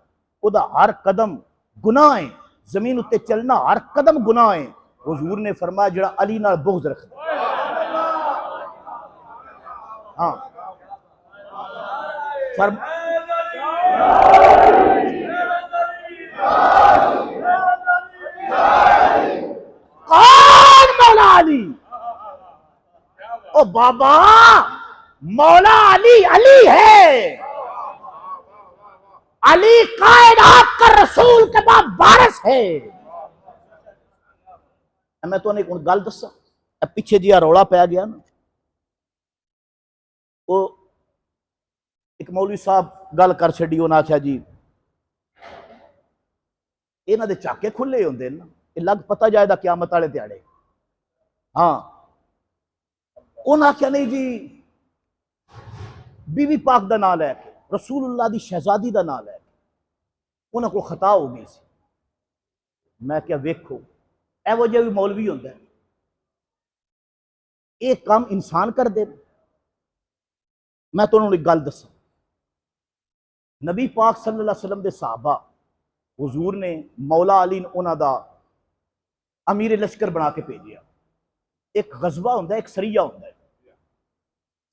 उदा हर कदम गुनाह है, जमीन उत्ते चलना हर कदम गुनाह है। हुजूर ने फरमाया जिहड़ा अली नाल बुग़्ज़ रखदा, हाँ कौन? मौला अली। ओ बाबा, मौला अली अली है, अली कायनात का रसूल के बाद वारिस है। मैं तो एक गल दसा, पिछे जी रौला पै गया ना, वो एक मौलवी साहब गल कर छड़ी, उन्हें आख्या जी इन्हां दे झाके खुले होंदे ना, ये लग पता जाएगा क़यामत वाले दिहाड़े। हाँ, उन्हें आख्या नहीं जी, बीवी पाक का नाम लैके, रसूलुल्लाह दी शहजादी का नाम लैके उन्होंने को खता हो गई सी। मैं क्या वेखो, एहो जिहा भी मौलवी होंदा है, ये काम इंसान कर दे। मैं तुहानू एक गल दसा, नबी पाक सल्लल्लाहु अलैहि वसल्लम दे सहाबा हुजूर ने मौला अली उन्हां दा अमीर लश्कर बना के भेजिया। एक गजबा होंदा है, एक सरिया होंदा है।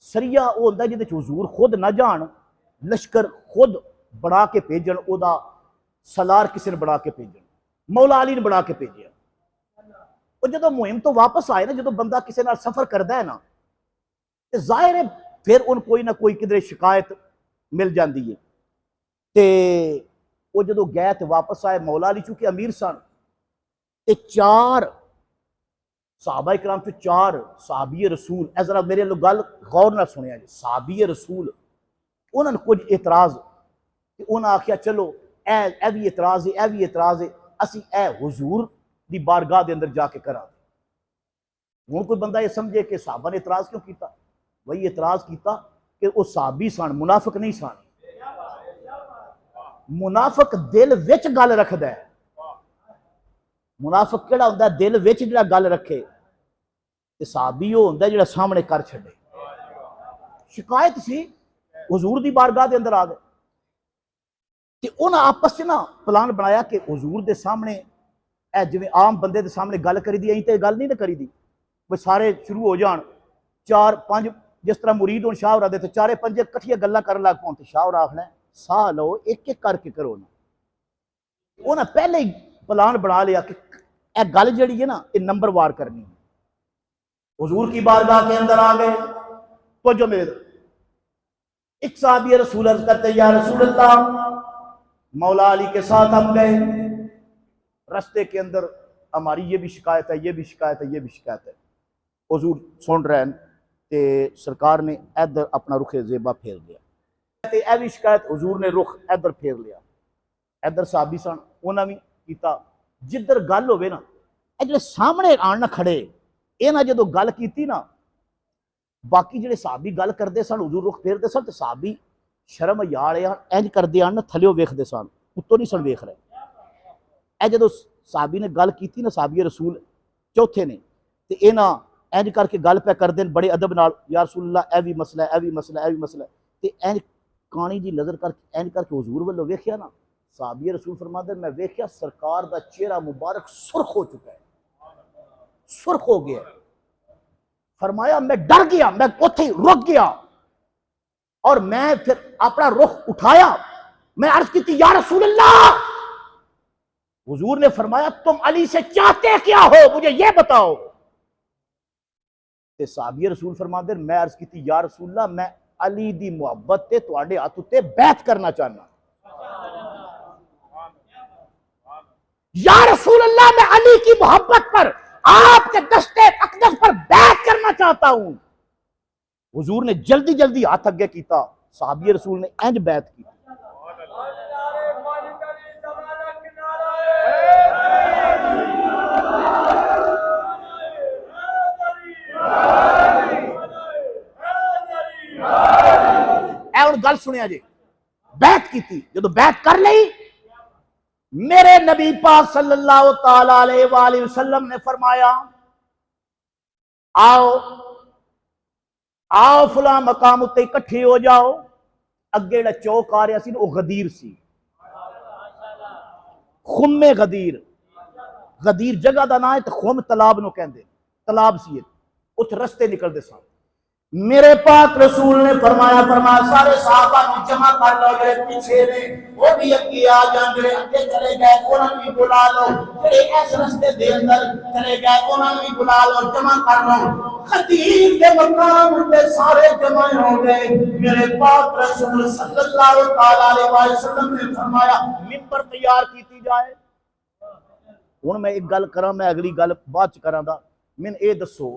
सरिया वो होंदा जिहदे च हुजूर खुद ना जान, लश्कर खुद बना के भेजन, ओदा सलार किसी ने बना के भेजन। मौला अली ने बना के भेजिया। और जो मुहिम तो वापस आए ना, जो बंदा किसी नाल सफर करता है ना, तो जाहिर है फिर उन कोई ना कोई किधरे शिकायत मिल जाती है। तो वो जो गए तो वापस आए, मौला अली चूंकि अमीर सन, तो 4 सहाबा इकराम चो 4 सहाबी रसूल, ए जरा मेरे लोग गल गौर ना सुनिया जी, सहाबी रसूल उन्होंने कुछ एतराज, उन्हें आख्या चलो ए भी एतराज है, ए भी एतराज है, असी ए हुजूर दी बारगाह दे अंदर जाके करा। हुण कोई बंदा ये समझे कि सहाबा ने एतराज क्यों किया? वही एतराज किया कि वो सहाबी सन, मुनाफिक नहीं सन। मुनाफिक दिल विच गल रखदा है। मुनाफिक केड़ा हुंदा है? दिल विच जिहड़ा गल रखे। ते सहाबी वो हुंदा जिहड़ा सामने कर छड्डे। शिकायत सी, हुजूर दी बारगाह दे अंदर आ गए, ते उन्हें आपस च ना प्लान बनाया कि हुजूर दे सामने जिवें आम बंदे दे सामने गल करी दी, ते गल नहीं ना करी दी, भाई सारे शुरू हो जान, 4-5 जिस तरह मुरीद हों शाह होरां दे, ते 4-5 कट्ठियां गल्लां करन लग पौन, ते शाह होरां आखना साह लो, एक एक करके करो ना। उन्हें पहले ही प्लान बना लिया कि यह गल जिहड़ी है ना, ये नंबरवार करनी है। हुजूर की बारगाह के अंदर आ गए, तो जो मेरे एक साहबी रसूल अर्ज करते, या रसूल अल्लाह, मौला अली के साथ हम गए, रास्ते के अंदर हमारी ये भी शिकायत है, ये भी शिकायत है, ये भी शिकायत है। हुजूर सुन रहे हैं, तो सरकार ने इधर अपना रुख ज़ेबा फेर लिया, तो यह भी शिकायत, हुजूर ने रुख इधर फेर लिया। इधर साहबी सन, उन्हें भी किया, जिधर गल होवे ना, जो सामने आन खड़े, इन्हें जो गल की ना, बाकी जो साहबी गल करते सन, हुजूर रुख फेरते सन, तो साहबी शर्म यार इंज करते आन, थल्लियों वेखते सन, उत्तों नहीं सन वेख रहे। ए जो साहबी ने गल की ना, साहबी रसूल चौथे ने, तो इन्हें इंज करके गल पे करते हैं बड़े अदब नाल, या रसूल अल्लाह, ए भी मसला, ए भी मसला, ए भी मसला, तो इंज कानी जी नजर करके इंज करके हुजूर वालों वेख्या ना, साहबी रसूल फरमाते मैं वेख्या सरकार का चेहरा मुबारक सुर्ख हो चुका है, सुर्ख हो गया। फरमाया मैं डर गया, मैं उत्थे रुक गया, और मैं फिर अपना रुख उठाया, मैं अर्ज की या रसूल अल्लाह। हुजूर ने फरमाया तुम अली से चाहते क्या हो, मुझे यह बताओ। ते साहबी रसूल फरमाते मैं अर्ज की या रसूल अल्लाह, मैं अली दी मुहब्बत ते तुहाडे हत्थ उत्ते बैत करना चाहना। या रसूल अल्लाह, मैं अली की मोहब्बत पर, आपके दस्ते अक़दस पर बैत करना चाहता हूं। हुजूर ने जल्दी जल्दी हाथ अगे किया, साहबी रसूल ने इंज बैत की। गल सुनिया जी, बैत की थी, जो बैत कर ली, मेरे नबी पाक सल्लल्लाहु ताला अलैहि वसल्लम ने फरमाया आओ आओ फला मकाम उत्ते इकट्ठे हो जाओ। अगे जो चौक आ रहा सी वो गदीर सी, खुम्मे गदीर, गदीर जगह का नाम है, तो खुम तलाब नो कहंदे, तलाब सी उस रस्ते निकलते सन। मेरे पाक रसूल ने फरमाया सारे साहबा को जमा कर लो, जो पीछे ने वो भी अगे आ जान, जो अगे चले गए उन्होंने भी बुला लो, जो इस रस्ते दे अंदर चले गए उन्होंने भी बुला लो, जमा कर लो। खतीब के मकाम पे सारे जमा हो गए। मेरे पाक रसूल सल्लल्लाहु अलैहि वसल्लम ने फरमाया मिंबर तैयार की जाए। हुण मैं एक गल करा, मैं अगली गल बाद च करांगा। मैनूं ये दसो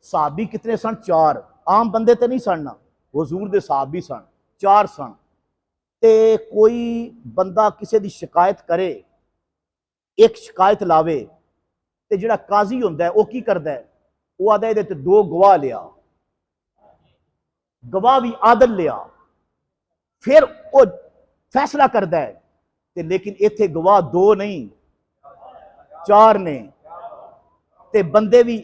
साहबी कितने सन? 4। आम बंदे तो नहीं सन ना, हुजूर दे साहबी सन 4 सन। ते कोई बंदा किसी की शिकायत करे, एक शिकायत लावे, ते जिहड़ा काजी हुंदा है वो की करदा है, वो आदा इहदे ते 2 गवाह लिया, गवाह भी आदल लिया, फिर वो फैसला करदा है। ते लेकिन इत्थे गवाह 2 नहीं 4 ने, ते बंदे भी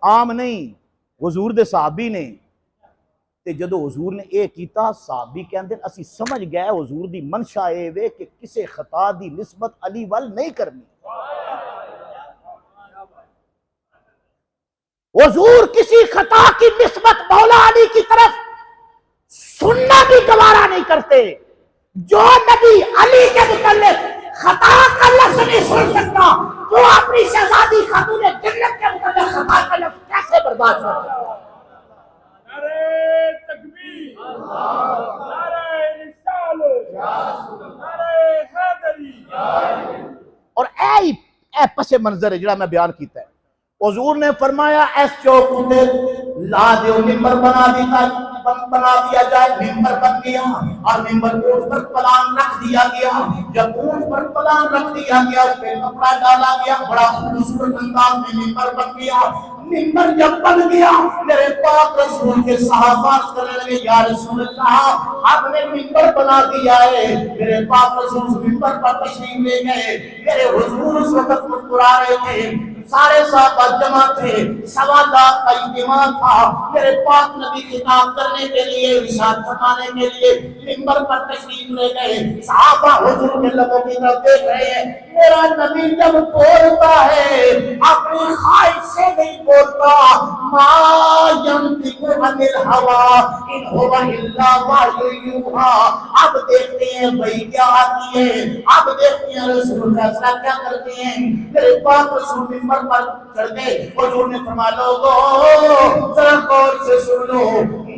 आम नहीं, हुजूर दे साहबी ने। ते जदों हुजूर ने यह किया, साहबी कहंदे असीं समझ गए हुजूर दी मनशा ये वे कि किसी खता दी निस्बत अली वल नहीं करनी। हुजूर किसी खता की निस्बत मौला अली की तरफ सुनना भी गवारा नहीं करते। जो नबी अली के मुतल्लिक खता का लफ्ज नहीं सुन सकता, तो अपनी शहजादी खातून जन्नत के मुताबिक खता का लफ्ज कैसे बर्दाश्त कर सकता? नारे तकबीर, नारे रिसालत, नारे हैदरी। और ए पसे मंजर है जरा मैं बयान किया है। हुजूर ने फरमाया इस चौक पे ला दो, मिंबर बना दिया जाए। मिंबर बन गया और मिंबर के ऊपर प्लान रख दिया गया। जब ऊंट पर प्लान रख दिया गया, उस पे कपड़ा डाला गया, बड़ा खूबसूरत अंदाज में मिंबर बन गया। मिंबर जब बन गया, मेरे पाक रसूल के सहाबा करने लगे, या रसूल अल्लाह आपने मिंबर बना दिया है। मेरे पाक रसूल मिंबर पर तशरीफ ले गए। मेरे हुजूर उस वक्त मुस्कुरा रहे थे, सारे साहबा जमा थे, 1.25 लाख का इज्तिमा था। मेरे पाक नबी खिताब करने के लिए, इरशाद फरमाने के लिए मिंबर पर तशरीफ ले गए। सहाबा हुजूर के लबों की तरफ देख रहे हैं। मेरा नबी जब बोलता है अपनी ख्वाहिश से नहीं बोलता, मा यंतिकु अनिल हवा इन हुवा इल्ला वहयु यूहा। अब देखते हैं भाई क्या आती है, अब देखते हैं रसूल फैसला क्या करते हैं। मेरे पाक रसूल मिंबर पर चढ़ गए। हुजूर ने फरमाया लोगो जरा गौर से सुन लो,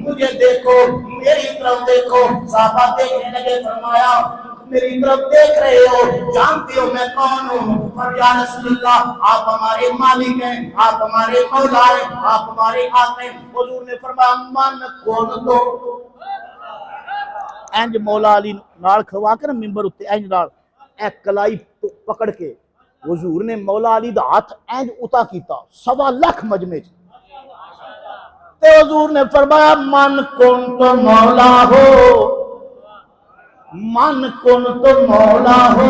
मुझे देखो, मेरी तरफ देखो। साहबा देखने लगे। फरमाया मेरी तरफ देख रहे हो, जानते हो मैं कौन हूँ? और या रसूलल्लाह आप हमारे मालिक हैं, आप हमारे मौला हैं, आप हमारे आका हैं। हुजूर ने फरमाया मन कौन दो। इंज मौला अली नाल खवा के मिंबर उत्ते इंज नाल ए कलाई पकड़ के हुजूर ने मौला अली दा हाथ इंज उता कीता 1.25 लाख मजमे च। ते हुजूर ने फरमाया मन कौन तो मौला हो, मन कौन तो मौला हो,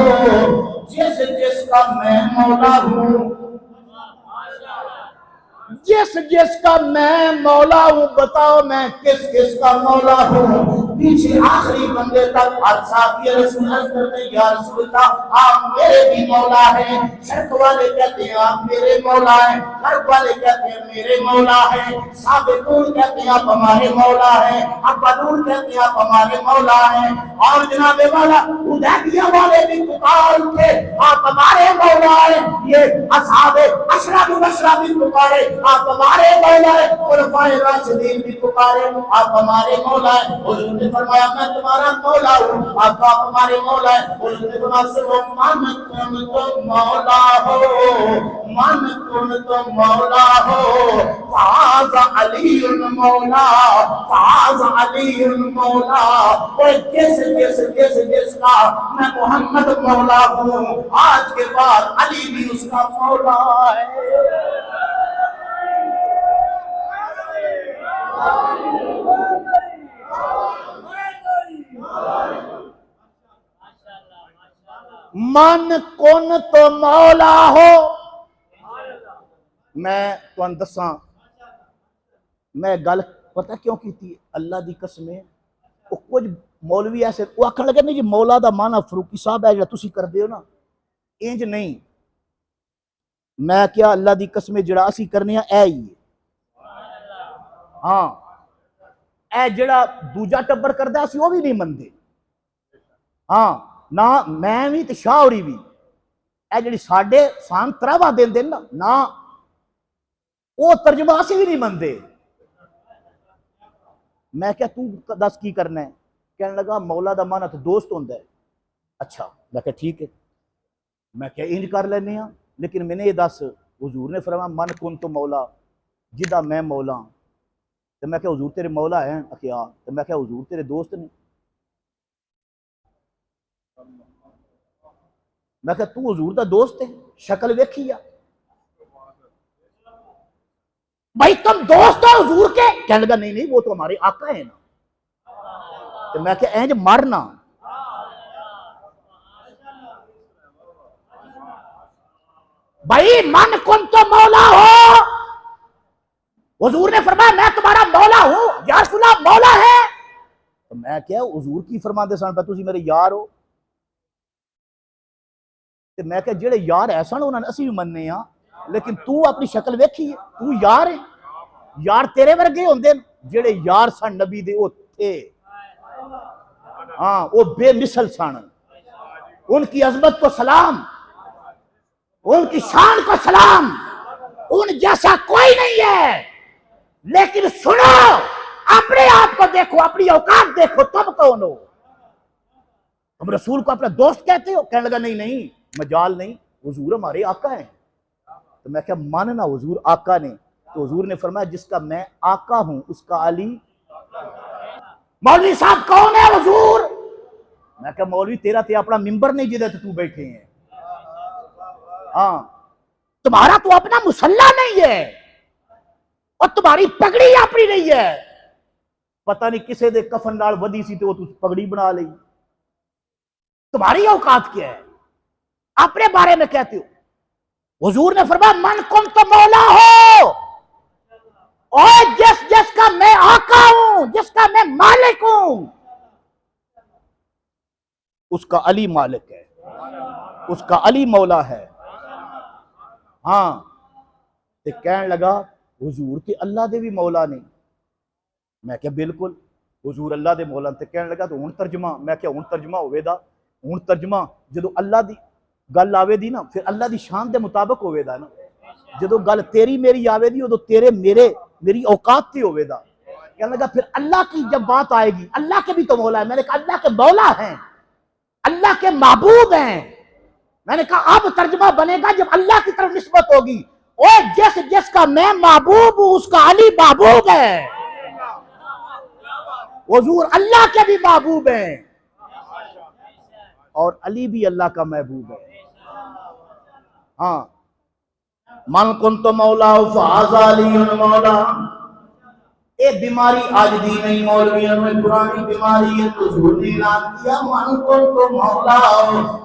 जिस जिसका मैं मौला हूँ, जिस जिसका मैं मौला हूँ। बताओ मैं किस किसका मौला हूँ? पीछे आखिरी बंदे तक साथी रसूल करते, या रसूल अल्लाह आप मेरे भी मौला हैं। शर्क वाले कहते हैं आप मेरे मौला हैं, कर्ब वाले कहते हैं मेरे मौला हैं, साबितून कहते हैं आप हमारे मौला हैं, अब्बादून कहते हैं आप हमारे मौला हैं। और जनाबे वाला हुदैबिया वाले भी पुकार उठे आप हमारे मौला हैं। ये असहाबे अशरा भी पुकारे आप हमारे मौला हैं, खुलफाए राशिदीन भी पुकारे आप हमारे मौला हैं। हुजूर ने फरमाया मैं तुम्हारा मौला हूँ, आप हमारे मौला हैं। हुजूर ने फरमाया सुनो मन कौन तो मौला हो, मन कौन तो मौला हो, फाज़ अलीयुल मौला, फाज़ अलीयुल मौला। और जिसका मैं मोहम्मद मौला हूँ, आज के बाद अली भी उसका मौला है। मन कौन तो मौला हो। मैं तुहानू दसा मैं गल पता क्यों की थी? अल्लाह दी कसम कुछ मौलवी ऐसे वो आखन लगे नहीं जी मौला दा माना फरूकी साहब है जो तुसी करदे हो ना, इंज नहीं। मैं क्या अल्लाह दी कसम जड़ा असी करने ऐ ही है। हाँ ए जड़ा दूजा टब्बर करदा असी वो भी नहीं मनदे। हाँ ना मैं भी ते शाह होरी भी ए जड़ी साडे सान त्रावा देंदे ना वो तर्जमा असी भी नहीं मनदे। मैं क्या तू दस की करना है? कहने लगा मौला दा माना तो दोस्त होंदा है। अच्छा मैं क्या ठीक है, मैं क्या इंज कर लेने आ, लेकिन मैंने ये दस हुजूर ने फरमाया मन कुन तो मौला जिदा मैं मौला। तो मैं क्या हुजूर तेरे मौला है? क्या? तो मैं क्या हुजूर तेरे दोस्त ने? मैं क्या तू हुजूर दा दोस्त है? शक्ल वेखी आ भाई, तुम दोस्त हो हुजूर के? कहने लगा नहीं नहीं वो तो हमारे आका है ना। तो मैं क्या इंज मारना? भाई मन कुन तो मौला हो। हुजूर ने फरमाया मैं तुम्हारा मौला हूं। या रसूलल्लाह मौला है? तो मैं क्या हुजूर की फरमाते सन तुसी मेरे यार हो। ते मैं क्या जेड़े यार है सन उन्होंने असी भी मनने आ, लेकिन तू अपनी शक्ल वेखी है, तू यार है? यार तेरे वर्गे होंदे जेड़े यार सन नबी दे ओ थे। हाँ वो बेमिसल सन। उनकी अजमत को सलाम, उनकी शान को सलाम। उन जैसा कोई नहीं है। लेकिन सुनो, अपने आप को देखो, अपनी औकात देखो, तुम कौन हो? तुम रसूल को अपना दोस्त कहते हो? कहने लगा नहीं नहीं, मजाल नहीं, हुजूर हमारे आका हैं। तो मैं क्या मानना हुजूर आका ने? तो हुजूर ने फरमाया जिसका मैं आका हूं उसका अली। मौलवी साहब कौन है हुजूर? मैं क्या मौलवी तेरा ते अपना मिंबर नहीं जिधर तू बैठे हैं। हाँ, तुम्हारा तो अपना मुसल्ला नहीं है और तुम्हारी पगड़ी अपनी नहीं है। पता नहीं किसे दे कफन नाल वधी सी तो तू पगड़ी बना ली। तुम्हारी औकात क्या है? अपने बारे में कहते हो। हुजूर ने फरमाया मन कुन तो मौला हो, और जिसका मैं आका हूं, जिसका मैं मालिक हूं, उसका अली मालिक है, उसका अली मौला है। हाँ, ते कहने लगा हुजूर के अल्लाह दे भी मौला नहीं। मैं क्या बिल्कुल, हुजूर अल्लाह दे मौला। ते कहने लगा तो हुण तर्जमा। मैं क्या हुण तर्जमा होवेदा? हुण तर्जमा जदों अल्लाह दी गल आवेदी ना, फिर अल्लाह दी शान दे मुताबिक होवेदा ना। जदों गल तेरी मेरी आवेदी उदों तेरे मेरे मेरी औकात ते होवेदा। कहने लगा फिर अल्लाह की जब बात आएगी, अल्लाह के भी तो मौला है। मैंने कहा अल्लाह के मौला हैं, अल्लाह के महबूब हैं। मैंने कहा अब तर्जमा बनेगा जब अल्लाह की तरफ निस्बत होगी। और जिसका मैं महबूब हूं उसका अली महबूब है। हुजूर अल्लाह के भी महबूब हैं और अली भी अल्लाह का महबूब है। हाँ, मन कुन तो मौला मौला। ये बीमारी आज दी नहीं मौलवियों में, पुरानी बीमारी है। तो हुजूर ने ऐलान किया मन कुन तो मौला।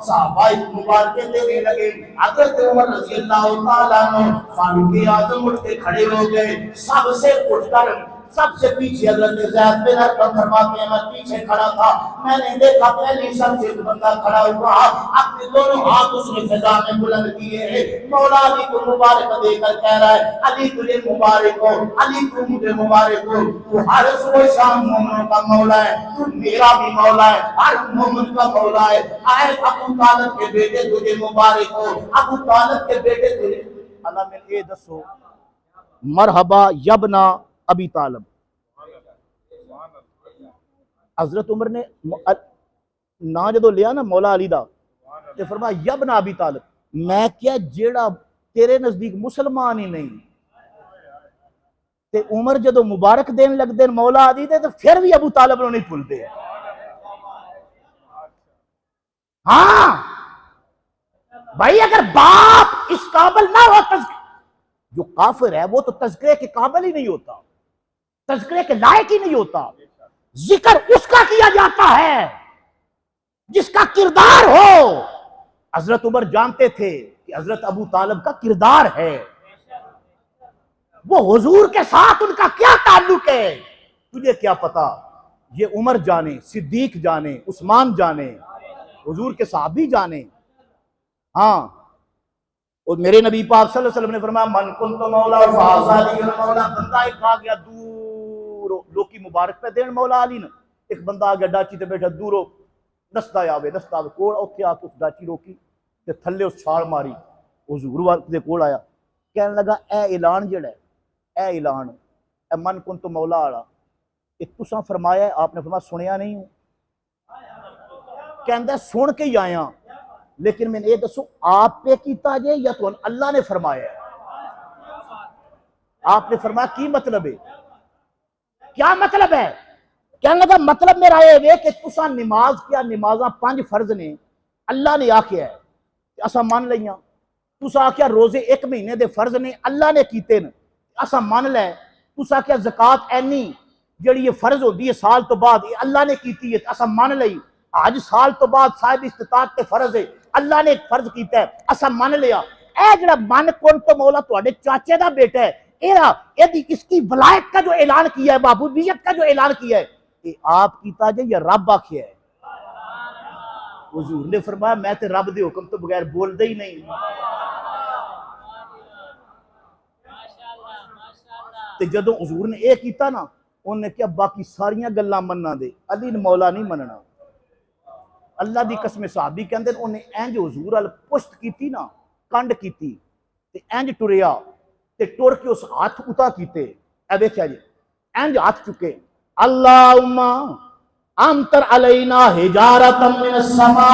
सहाबा मुबारक देने लगे। हजरत उमर रज़ी अल्लाह तआला अन्हु फारूक आज़म उठ के खड़े हो गए। सबसे उठकर सबसे पीछे हजरत ज़ैद बिन अरक़म फरमाते हैं मैं पीछे खड़ा था। मैंने देखा पहले सबसे एक बंदा खड़ा हुआ, अपने दोनों हाथ उसने फिजा में बुलंद किए। मौला अली को मुबारक देकर कह रहा है अली तुझे मुबारक हो, अली तू मुझे मुबारक हो। तू हर सुबह शाम मोमिनों का मौला है, तू मेरा भी मौला है, हर मोमिन का मौला है। आए अबू तालिब के बेटे तुझे मुबारक हो, अबू तालिब के बेटे तुझे। अल्लाह में ये दसो मरहबा यबना अबी तालिब। हजरत उमर ने ना जो लिया ना मौला अली दा, ते फरमाया यबना अबी तालिब। मैं क्या जेड़ा तेरे नजदीक मुसलमान ही नहीं। ते उमर जो मुबारक देन लगते मौला अली दे, तो फिर भी अबू तालिब नहीं भूलते। हाँ भाई, अगर बाप इस काबिल ना हो, जो काफिर है वो तो तज़किरे के काबिल ही नहीं होता, तज़किरे के लायक ही नहीं होता। जिक्र उसका किया जाता है जिसका किरदार हो। हजरत उमर जानते थे कि हजरत अबू तालिब का किरदार है, वो हुजूर के साथ उनका क्या ताल्लुक है। तुझे क्या पता, ये उमर जाने, सिद्दीक जाने, उस्मान जाने, हुजूर के सहाबी जाने। हाँ, और मेरे नबी पाक सल्लल्लाहु अलैहि वसल्लम ने फरमाया मन कुन तो मौला फाज़ाली मौला। बंदा एक आ गया दूर, लोकी मुबारक पे देन मौला अली ने। एक बंदा आ गया डाची ते बैठा दूरों, दसदा आवे कोल, उत्थे आके उस डाची रोकी ते थल्ले उस छाल मारी। हुजूर दे कोल आया, कहने लगा ए ऐलान जेड़ा ए ऐलान ए मन कुन तो मौला वाला ए तुसां फरमाया है? आपने फरमाया सुनिया नहीं हूं। कहंदा सुन के ही आया, लेकिन मैंने ये दसो आप पे कीता जे या तो अल्लाह ने फरमाया है? आपने फरमाया की मतलब है? क्या मतलब है? कहने लगा मतलब मेरा ये कि तुसा नमाज क्या नमाजा 5 फर्ज ने अल्लाह ने आख्या है, असा मान लिया। तुसा आख्या रोजे 1 महीने दे फर्ज ने अल्लाह ने कीते ने, असा मान लै। तुसा आख्या ज़कात ऐनी जिहड़ी ये फर्ज होती है साल तो बाद ये अल्लाह ने कीती है, असा मान लई। आज साल तो बाद साहिब इस्तिताअत ते फर्ज है, अल्लाह ने एक फर्ज किया है, असा मान लिया। ए जिहड़ा मन कुन तो मौला तुहाडे चाचे दा बेटा है, इसकी वलायत का जो ऐलान किया है, महबूबियत का जो ऐलान किया है, ये आप कीता जे या रब आखिया है? हुजूर ने फरमाया मैं ते रब दे हुक्म तो बगैर बोलदा ही नहीं। ते जदों हुजूर ने यह किया ना, उन्हें क्या बाकी सारिया गल्लां मनना दे, अली मौला नहीं मनना। अल्लाह दी कसम सहाबी कहंदे उन्हें इंज हुजूर अल पुश्त कीती ना, कंड कीती ते इंज टुरिया ते टुर के उस हाथ उता कीते, ए देखिया जी इंज हाथ चुके, अल्लाहुम्मा अमतर अलैना हिजारतम मिनस समा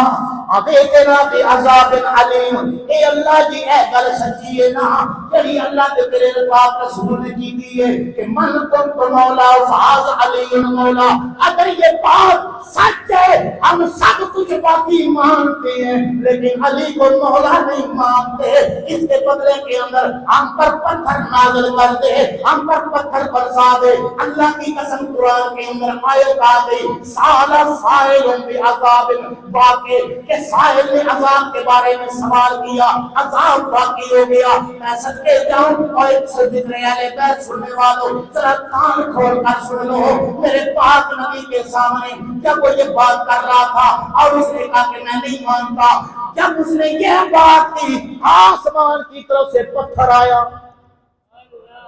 अवेतना बि अज़ाबिन अलीम। ए अल्लाह जी ए गल सच्ची है ना जेड़ी अल्लाह ते तेरे पाक रसूल ने की दी है कि मन तुम तो मौला फाज अली मौला। अगर ये बात सच है हम सब कुछ बाकी मानते हैं लेकिन अली को मौला नहीं मानते, इसके बदले के अंदर हम पर पत्थर नाज़िल कर दे, हम पर पत्थर बरसा दे। अल्लाह की कसम कुरान के अंदर आयत आ गई, साला साइलुन बि अज़ाबिन बाकी, के साहिल ने अज़ाब के बारे में सवाल किया, अज़ाब बाकी हो गया। मैं सदके जाऊं और एक से जितने वाले बैठ सुनने वालों जरा कान खोल कर सुन लो। मेरे पाक नबी के सामने जब वो ये बात कर रहा था और उसने कहा कि मैं नहीं मानता, जब उसने ये बात की आसमान की तरफ से पत्थर आया,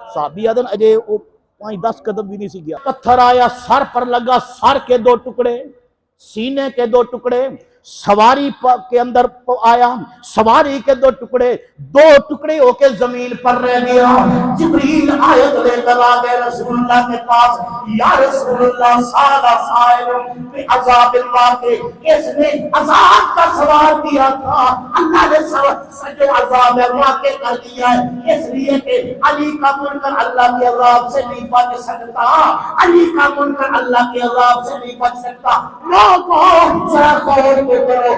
साहबी आदन अजय वो 5-10 कदम भी नहीं सी गया, पत्थर आया सर पर लगा, सर के 2 टुकड़े, सीने के 2 टुकड़े, सवारी के अंदर आया, सवारी के 2 टुकड़े, 2 टुकड़े होके जमीन पर रह गया। जिब्रील आयत लेकर आ गए रसूलुल्लाह के पास, या रसूलुल्लाह साला साइलुन बि अज़ाबिल वाक़ि, इसने अज़ाब का सवाल किया था, अल्लाह ने जो अज़ाब है वाक़े कर दिया है, इसलिए कि अली का मुनकर अल्लाह के अज़ाब से नहीं बच सकता, अली का मुनकर अल्लाह के अज़ाब से नहीं बच सकता। लोगों जरा गौर करो,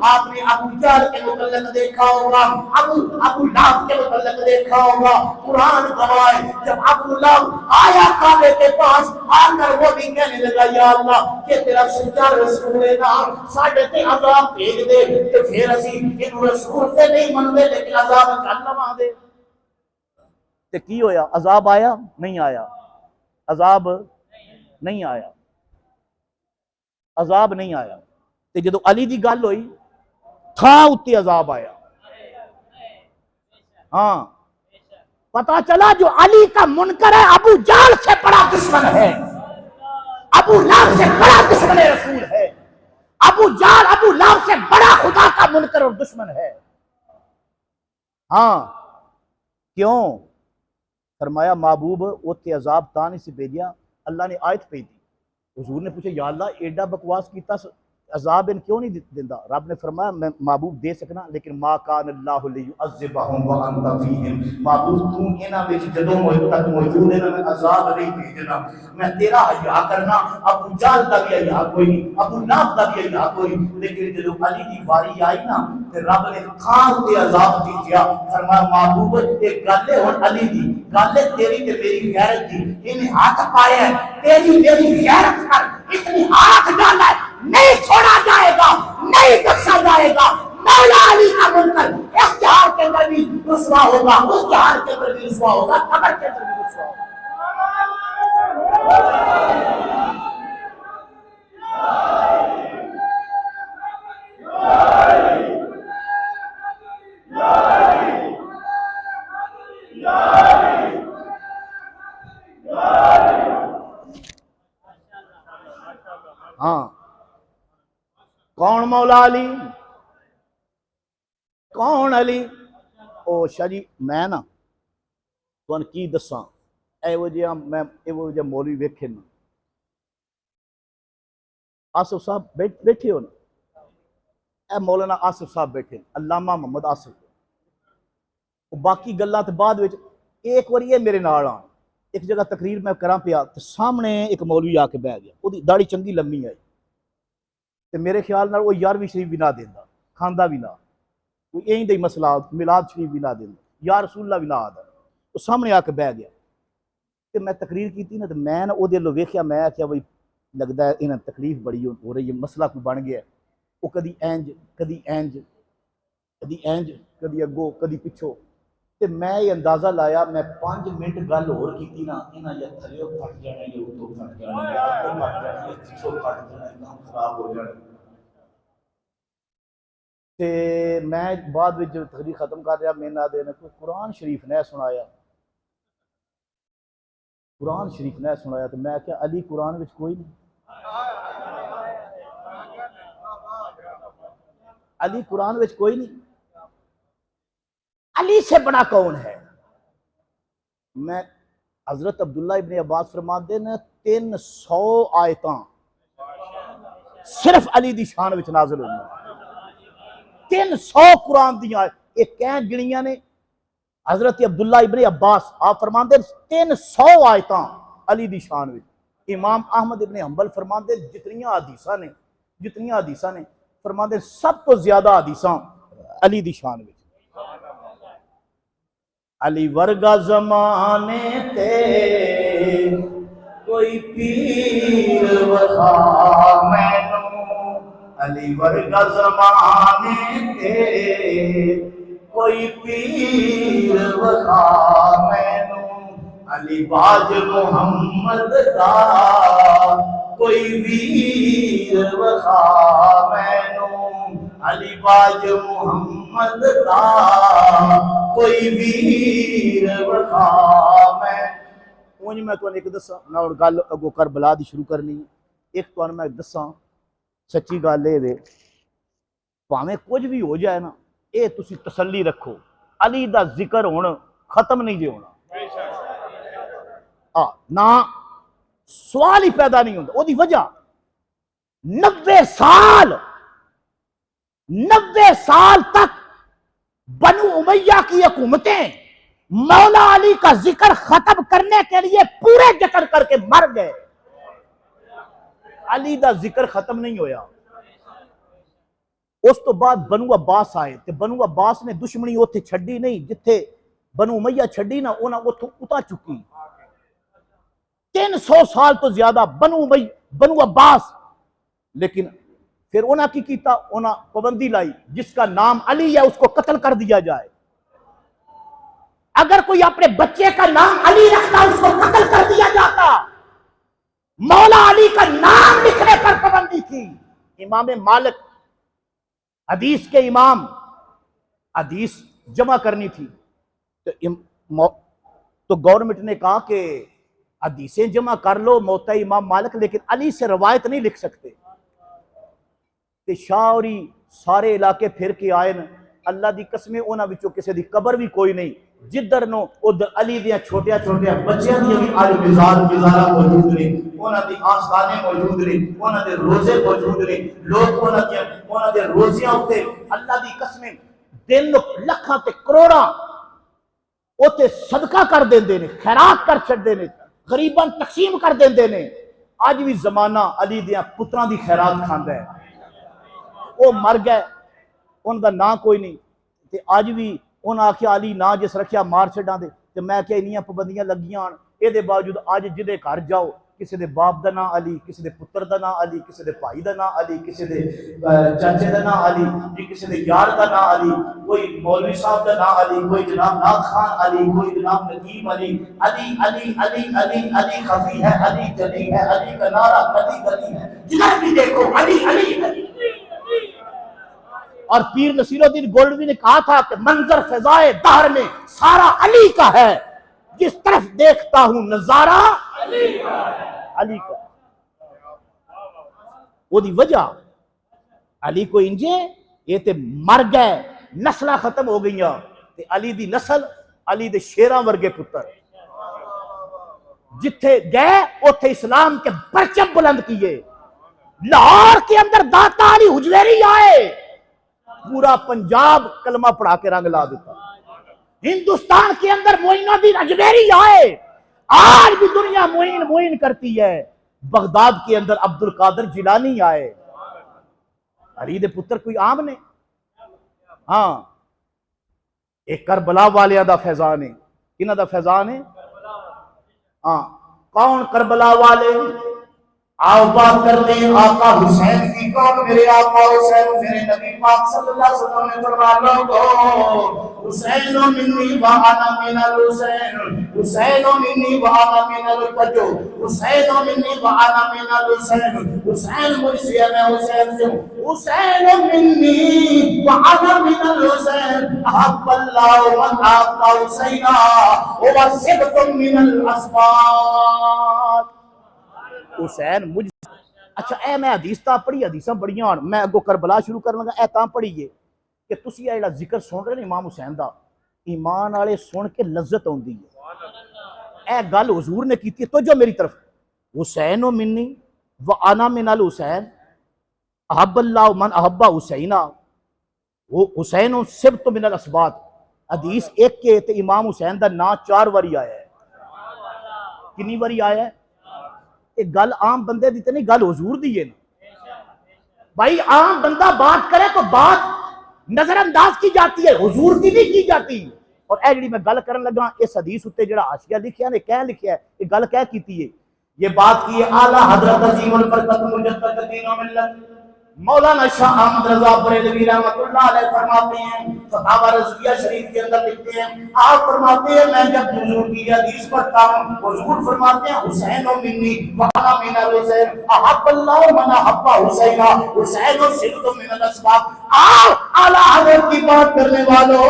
आपने अबू जहल के मुतल्लिक देखा होगा, अबू लहब के मुतल्लिक देखा होगा। कुरान गवाह है जब अबू लहब आया काबे के पास आकर वो भी कहने लगा, या अल्लाह के तेरा सच्चा रसूल है ना, साडे ते अज़ाब भेज दे ते फिर असी इन रसूल से नहीं मनदे लेकिन अज़ाब अल्लाह दे। ते की होया? अज़ाब आया? नहीं आया, अज़ाब नहीं आया, अज़ाब नहीं आया। ते जदों अली दी गल होई था उत्ते अज़ाब आया। हाँ, पता चला जो अली का मुनकर है अबू जाल से बड़ा दुश्मन है, अबू लहब से बड़ा दुश्मन रसूल है, अबू जाल अबू लहब से बड़ा खुदा का मुनकर और दुश्मन है। हाँ, क्यों? फरमाया महबूब उत्ते अज़ाब ता नहीं से भेजिया, अल्लाह ने आयत भेजी। हुजूर ने पूछा, या अल्लाह एडा बकवास कीता अज़ाब इन क्यों नहीं दिंदा? रब ने फरमाया मैं महबूब दे सकना लेकिन मा कान अल्लाहु लियुअज़्ज़िबहुम व अंता फीहिम, महबूब तू इना विच जदों तक मौजूद है ना मैं अज़ाब नहीं भेजना, मैं तेरा हया करना। अबू जहल दा भी हया कोई नहीं, अबू लहब दा भी हया कोई नहीं, लेकिन जदों अली दी बारी आई ना ते रब ने खान ते अज़ाब भेजा। फरमाया महबूब एक गल है हुण अली दी गल है, तेरी ते मेरी गैरत दी, इन्हें हाथ पाया है, तेरी मेरी गैरत पर इतनी हाथ डाला है, नहीं छोड़ा जाएगा, नहीं बख्शा जाएगा। मौला अली का मुनकर इस जहान के अंदर भी रुसवा होगा, उस जहान के अंदर भी रुसवा होगा, कब्र के अंदर भी रुसवा होगा। हाँ, कौन मौला अली? कौन अली? ओ शाह जी मैं ना तुहानू की दसां, एहो जिहा मैं एहो जिहा मौलवी वेखे ना, आसिफ साहब बैठे हो ना, ए मौलाना आसिफ साहब बैठे, अल्लामा मोहम्मद आसिफ, बाकी गल्लां ते बाद विच एक बारी ये मेरे नाल आन, एक जगह तकरीर मैं करा पिया तो सामने एक मौलवी आके बह गया, उसकी दाढ़ी चंगी लम्मी आई तो मेरे ख्याल नाल वो 11वीं शरीफ भी ना देंदा, खांदा भी ना, कोई यही दही मसला मिलाद शरीफ भी ना देंदा, या रसूलुल्लाह भी ना आदा, तो सामने आके बह गया तो मैं तकरीर की ना, तो मैं ना वो लो वेख्या, मैं आख्या बई लगता है इन्हें तकलीफ बड़ी हो रही है, मसला कोई बन गया, वो कदी इंज कदी इंज कदी इंज कदी अगो कदी पिछो, तो मैं ये अंदाजा लाया, मैं 5 मिनट गल होर की ना, इन्हें या थले फट जाने या उतों फट जाने या अगों फट जाने या पिछों फट जाने, काम खराब हो जाने। ते मैं बाद में जब तकरीर खत्म कर रहा, मेरे नाल देने कोई कुरान शरीफ ने सुनाया, कुरान शरीफ ने सुनाया, तो मैं क्या अली कुरान विच कोई नहीं, अली कुरान में कोई नहीं। अली से बड़ा कौन है? मैं हजरत अब्दुल्ला इब्ने अब्बास फरमाते ने 300 आयतां सिर्फ अली दी शान विच नाज़िल हुई। 300 कुरान दी आयत एक कह गिणियां ने हजरत अब्दुल्ला इब्ने अब्बास आप फरमाते 300 आयतां अली दी शान विच। इमाम अहमद इब्ने हंबल फरमाते जितनियां हदीसां ने फरमाते सब तो ज्यादा हदीसां अली दी शान विच। अली वर्गा जमाने ते कोई पीर वखा मैनू, अली वर्गा जमाने ते कोई पीर वखा मैनू, अली बाज मोहम्मद दा कोई वीर वखा मैनू, अली बाज मोहम्मद दा कोई वीर वखा मैं। उंज मैं तुहानू एक दसा ना हुण गल अगों करबला दी शुरू करनी है। एक तुहानू मैं दसा सच्ची गल ये वे भावें कुछ भी हो जाए ना, ये तुसी तसल्ली रखो अली दा जिक्र हुण खत्म नहीं जे होना। ना सवाल ही पैदा नहीं होता। ओदी वजह 90 साल तक बनु उमैया की हुकूमतें मौला अली का जिक्र खत्म करने के लिए पूरे जिक्र करके मर गए। अली दा जिक्र खत्म नहीं होया। उस तो बाद बनु अब्बास आए ते बनु अब्बास ने दुश्मनी उत्थे छड्डी नहीं जिथे बनु उमैया छड्डी ना, उन्हां उत्थों उता चुकी। 300 साल तो ज्यादा बनु अब्बास, लेकिन फिर उन्हें की कीता, उन्हें पाबंदी लाई जिसका नाम अली है उसको कत्ल कर दिया जाए। अगर कोई अपने बच्चे का नाम अली रखता उसको कत्ल कर दिया जाता। मौला अली का नाम लिखने पर पाबंदी थी। इमाम मालिक हदीस के इमाम, हदीस जमा करनी थी तो गवर्नमेंट ने कहा कि हदीसें जमा कर लो मोता इमाम मालिक, लेकिन अली से रवायत नहीं लिख सकते। ते शाहरी सारे इलाके फिर के आए न, अल्लाह दी कसमें उन्हां विचों किसी दी कबर भी कोई नहीं। जिधर नो उधर अली दियां छोटिया छोटिया बच्चियां दी भी आज मिजारा मौजूद ने, उन्हां दी आस्थाने मौजूद ने, उन्हां दे रोजे मौजूद ने। लोग उन्हां दे रोजियां उत्ते अल्लाह दी कसमें दिन लखां ते करोड़ां उत्ते सदका कर देंदे ने, खैरात कर छड्डदे ने, गरीबां तकसीम कर देंदे ने। अज भी जमाना अली दियां पुत्रां दी खैरात खांदा है। वो मर गए, उनका ना कोई नहीं। ते अज भी उन्हें आख्या अली ना जिस रखिया मार छड्डां दे। ते मैं क्या इन्नियां पाबंदियां लगियां हन, इहदे बावजूद अज जिहदे घर जाओ किसी दे बाप दा ना अली, किसी दे पुत्र दा ना अली, किसी दे भाई दा ना अली, किसी दे चाचे दा ना अली, किसी दे यार दा ना अली, कोई मौलवी साहब दा ना अली, कोई जनाब नाथ खान अली, कोई जनाब नकीम अली। अली अली अली अली अली खफी है, अली जली है, अली का नारा गली गली है, जिधर भी देखो अली अली अली। और पीर नसीरुद्दीन गोल्डवी ने कहा था कि मंजर फिजाए दहर में सारा अली का है, जिस तरफ देखता हूं नजारा अली का। ओदी वजह अली को इंजे ये ते मर गए, नस्ल खत्म हो गई। ते अली दी नस्ल अली दे शेरां वर्गे पुत्र जिथे गए उथे इस्लाम के परचम बुलंद किए। लाहौर के अंदर दाता अली हुजवेरी आए, पूरा पंजाब कलमा पढ़ा के रंग ला देता। हिंदुस्तान के अंदर मोइनुद्दीन अजमेरी आए, आज भी दुनिया मोइन मोइन करती है। बगदाद के अंदर अब्दुल कादिर जिलानी आए। अली दे पुत्र कोई आम ने? हाँ, एक करबला वालिया दा फैजान है। इन्हां दा फैजान है। हाँ, कौन करबला वाले? आओ बात करते हैं आका हुसैन की। कौन? मेरे आका हुसैन। मेरे नबी पाक सल्लल्लाहु अलैहि वसल्लम ने फरमाया लो हुसैन मिन्नी व अना मिनल हुसैन, हुसैन मिन्नी व अना मिनल तजो, हुसैन मिन्नी व अना मिनल हुसैन, हुसैन मुझसे है मैं हुसैन से हूं, हुसैन मिन्नी व अना मिनल हुसैन, अहब्बल्लाहु मन अहब्बा हुसैना व सिबतुम मिनल अस्बात। हुसैन मुझ अच्छा ए मैं हदीस तां पढ़ी, हदीसां बड़ियां होण, मैं अगों करबला शुरू करन लगा, ए तां पढ़ीए कि तुसीं ए जिहड़ा जिक्र सुन रहे ने इमाम हुसैन दा, ईमान वाले सुन के लज्जत आउंदी है। ए गल हुजूर ने कीती, तो जो मेरी तरफ, हुसैन ओ मिन्नी व आना मिनल हुसैन अहब्बल्लाहु मन अहब्बा हुसैना, वो हुसैन ओ सिब्त मिनल असबात। हदीस एक के ते इमाम हुसैन दा नाम 4 बारी आया है। कितनी बारी आया है? एक गल आम बंदे दी ते नहीं, गल हुजूर दी है ना भाई। आम बंदा बात करे तो बात नजरअंदाज की जाती है, हुजूर की नहीं की जाती। और ए जी मैं गल करन लगा, इस हदीस उत्ते जेड़ा हाशिया लिखिया ने क्या लिखिया है, ये गल क्या कीती है, ये बात की है आला हजरत अजीमुल बरकत मुजद्दद दीन व मिल्लत मौलाना शाह अहमद रजा बरेलवी रहमतुल्लाह अलैह फरमाते हैं, फतावा रज़विया शरीफ के अंदर लिखते हैं, आप फरमाते हैं मैं जब हुजूर की हदीस पढ़ता हूं, हुजूर फरमाते हैं हुसैन ओ मिन्नी व अना मिनल हुसैन अहब्बल्लाहु मन अहब्बा हुसैना, हुसैन ओ सिब्त मिनल असबाब। आओ आला हजरत की बात करने वालों,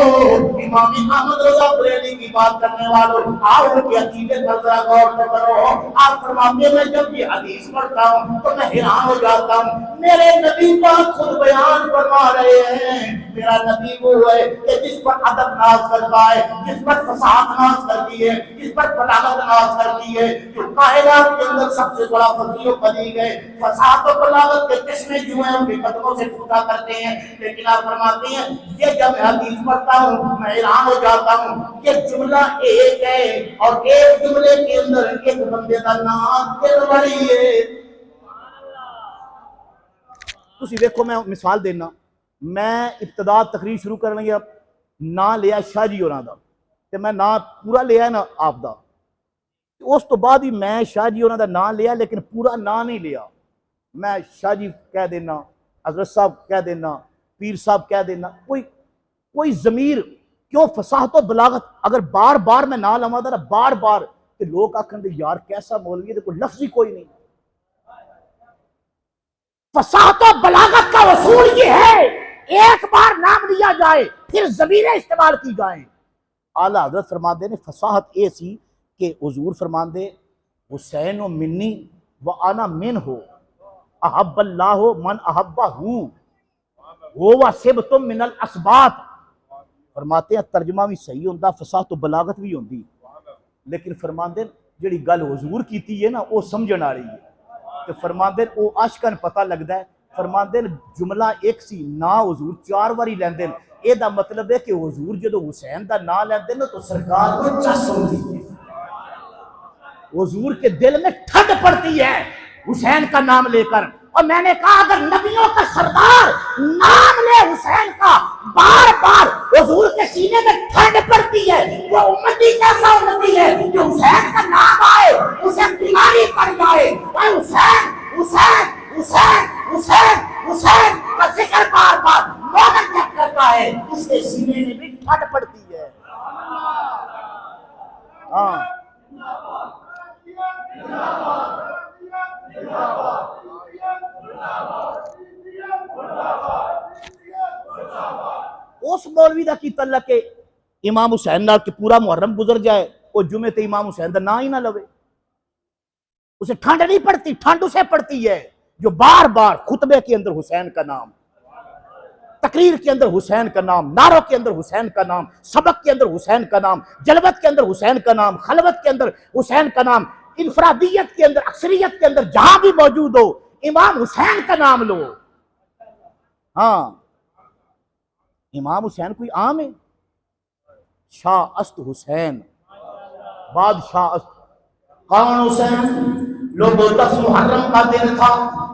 इमाम अहमद रजा बरेलवी की बात करने वालों, आओ उनके अकीदे पर जरा गौर करो। आप फरमाते हैं मैं जब ये हदीस पढ़ता हूं तो मैं हैरान हो जाता हूं, मेरे नबी पाक खुद बयान फरमा रहे हैं, मेरा नबी वो है कि जिस पर अदब नाज करता है, जिस पर फसाहत नाज करती है, जिस पर बलागत नाज करती है, जो कायनात के अंदर सबसे बड़ा फकीर बनी गए, फसाहत और बलागत के चश्मे जो हैं उनके कदमों से फूटा करते हैं। लेकिन आप फरमाते हैं ये जब मैं हदीस पढ़ता हूँ मैं हैरान हो जाता हूँ, ये जुमला एक है और एक जुमले के अंदर एक बंदे का नाम दिलवरी है। तुसी देखो मैं मिसाल देना, मैं इब्तदा तकरीर शुरू करने लगा, ना लिया शाह जी होरां दा ते मैं ना पूरा लिया ना आप दा, उस तो बाद ही मैं शाह जी होरां दा नाम लिया लेकिन पूरा ना नहीं लिया। मैं शाह जी कह देना, हजरत साहब कह देना, पीर साहब कह देना, कोई जमीर क्यों फसाहत और बलागत अगर बार बार मैं ना लवा था ना बार बार, तो लोग आखन दे यार कैसा मौलवी है, कोई लफ्ज ही कोई नहीं। फसाहत और बलागत का वसूल ये है एक बार नाम लिया जाए फिर ज़मीरें इस्तेमाल की जाए। आला हज़रत फरमाते ने फसाहत ऐसी कि हुजूर फरमाते हुसैन व मिन्नी व आना मिन हो अहब्बल्लाहु मन अहब्बाहू वो व सिब्तुम मिनल असबात। फरमाते हैं तर्जमा भी सही होंदा, फसाहत और बलागत भी होंदी, लेकिन फरमाते जिहड़ी गल हुजूर कीती है ना वो समझण आ रही है। तो फरमाते वो आशकन पता लगता है, फरमाते जुमला एक सी ना हुजूर 4 बारी लैंदे, एदा मतलब है कि हुजूर जो हुसैन का ना लैंदे ना तो सरकार को चस होती है, हुजूर के दिल में ठंड पड़ती है हुसैन का नाम लेकर। और मैंने कहा अगर नबियों का सरदार नाम ले हुसैन का बार बार हुजूर के सीने में ठंड पड़ती है, वो उम्मती कैसा उम्मती है जो हुसैन का नाम आए उसे बीमारी पड़ जाए। भाई हुसैन हुसैन हुसैन हुसैन हुसैन का जिक्र बार बार मोहम्मद जब करता है उसके सीने में भी ठंड पड़ती है। हाँ उस मौलवी दा की तल्लक के इमाम हुसैन नाल के पूरा मुहर्रम गुजर जाए और जुमे ते इमाम हुसैन दा ना ही ना लवे, उसे ठंड नहीं पड़ती। ठंड उसे पड़ती है जो बार बार खुतबे के अंदर हुसैन का नाम, तकरीर के अंदर हुसैन का नाम, नारों के अंदर हुसैन का नाम, सबक के अंदर हुसैन का नाम, जलवत के अंदर हुसैन का नाम, खलवत के अंदर हुसैन का नाम, इनफरादियत के अंदर अक्सरियत के अंदर जहां भी मौजूद हो इमाम हुसैन का नाम लो। हाँ इमाम हुसैन कोई आम है, शाह अस्त हुसैन बादशाह अस्त। कौन हुसैन? लोगों 10 मुहर्रम का दिन था,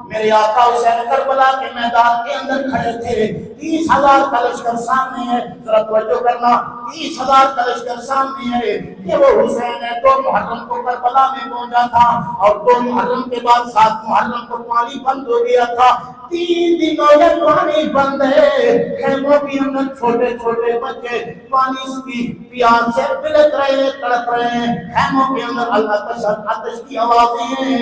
मेरे आका हुसैन करबला के मैदान के अंदर खड़े थे, 30,000 का लश्कर सामने है। जरा तवज्जो करना, 30,000 का लश्कर सामने है। ये वो हुसैन है 2 मुहर्रम को करबला में पहुंचा था और 2 मुहर्रम के बाद 7 मुहर्रम को पानी बंद हो गया था। 3 दिनों में पानी बंद है, खेमों के अंदर छोटे छोटे बच्चे पानी की प्यास से बिलख रहे हैं, तड़प रहे हैं। खेमों के अंदर अल्लाह आतिश की आवाजें हैं।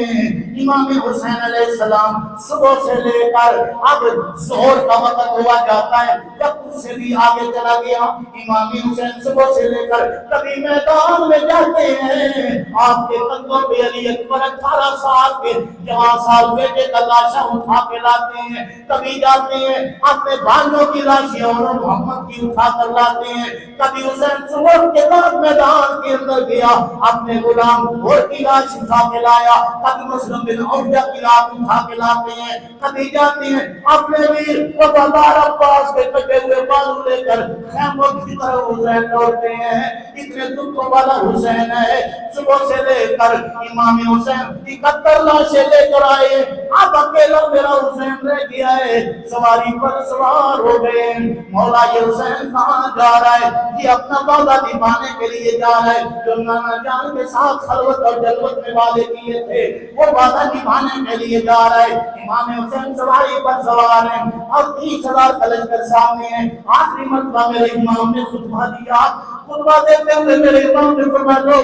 इमाम हुसैन अलैहिस्सलाम सुबह से लेकर अब जोहर का वक्त हुआ जाता है, वक्त उससे भी आगे चला गया। इमाम हुसैन सुबह से लेकर कभी मैदान में जाते हैं, आपके कंधों पे अली अकबर 18 साल के जवान साल बेटे का लाशा उठा के लाते हैं। कभी जाते हैं अपने भाइयों की लाशें और मोहम्मद की उठा कर लाते हैं। कभी हुसैन सुबह के बाद मैदान के अंदर गया, अपने गुलाम और की लाश उठा के लाया। कभी मुस्लिम बिन औफा की लाश उठा के लाते हैं। कभी जाते हैं अपने वीर वफादार अब्बास के कटे हुए बाजू लेकर खैमों की तरफ हुसैन लौटते हैं। इतने दुखों वाला हुसैन है, सुबह से लेकर इमाम हुसैन 71 लाशें लेकर आए। अब अकेला मेरा हुसैन रह गया है, सवारी पर सवार हो गए। मौला ये हुसैन कहाँ जा रहा है? ये अपना वादा निभाने के लिए जा रहा है जो नाना जान के साथ खलवत और जलवत में वादे किए थे, वो वादा निभाने के लिए जा रहा है। इमाम हुसैन सवारी पर सवार है और 30,000 कलशकर सामने है। आखिरी मरतबा मेरे इमाम ने खुतबा दिया। खुतबा देते हुए मेरे इमाम ने फरमाया,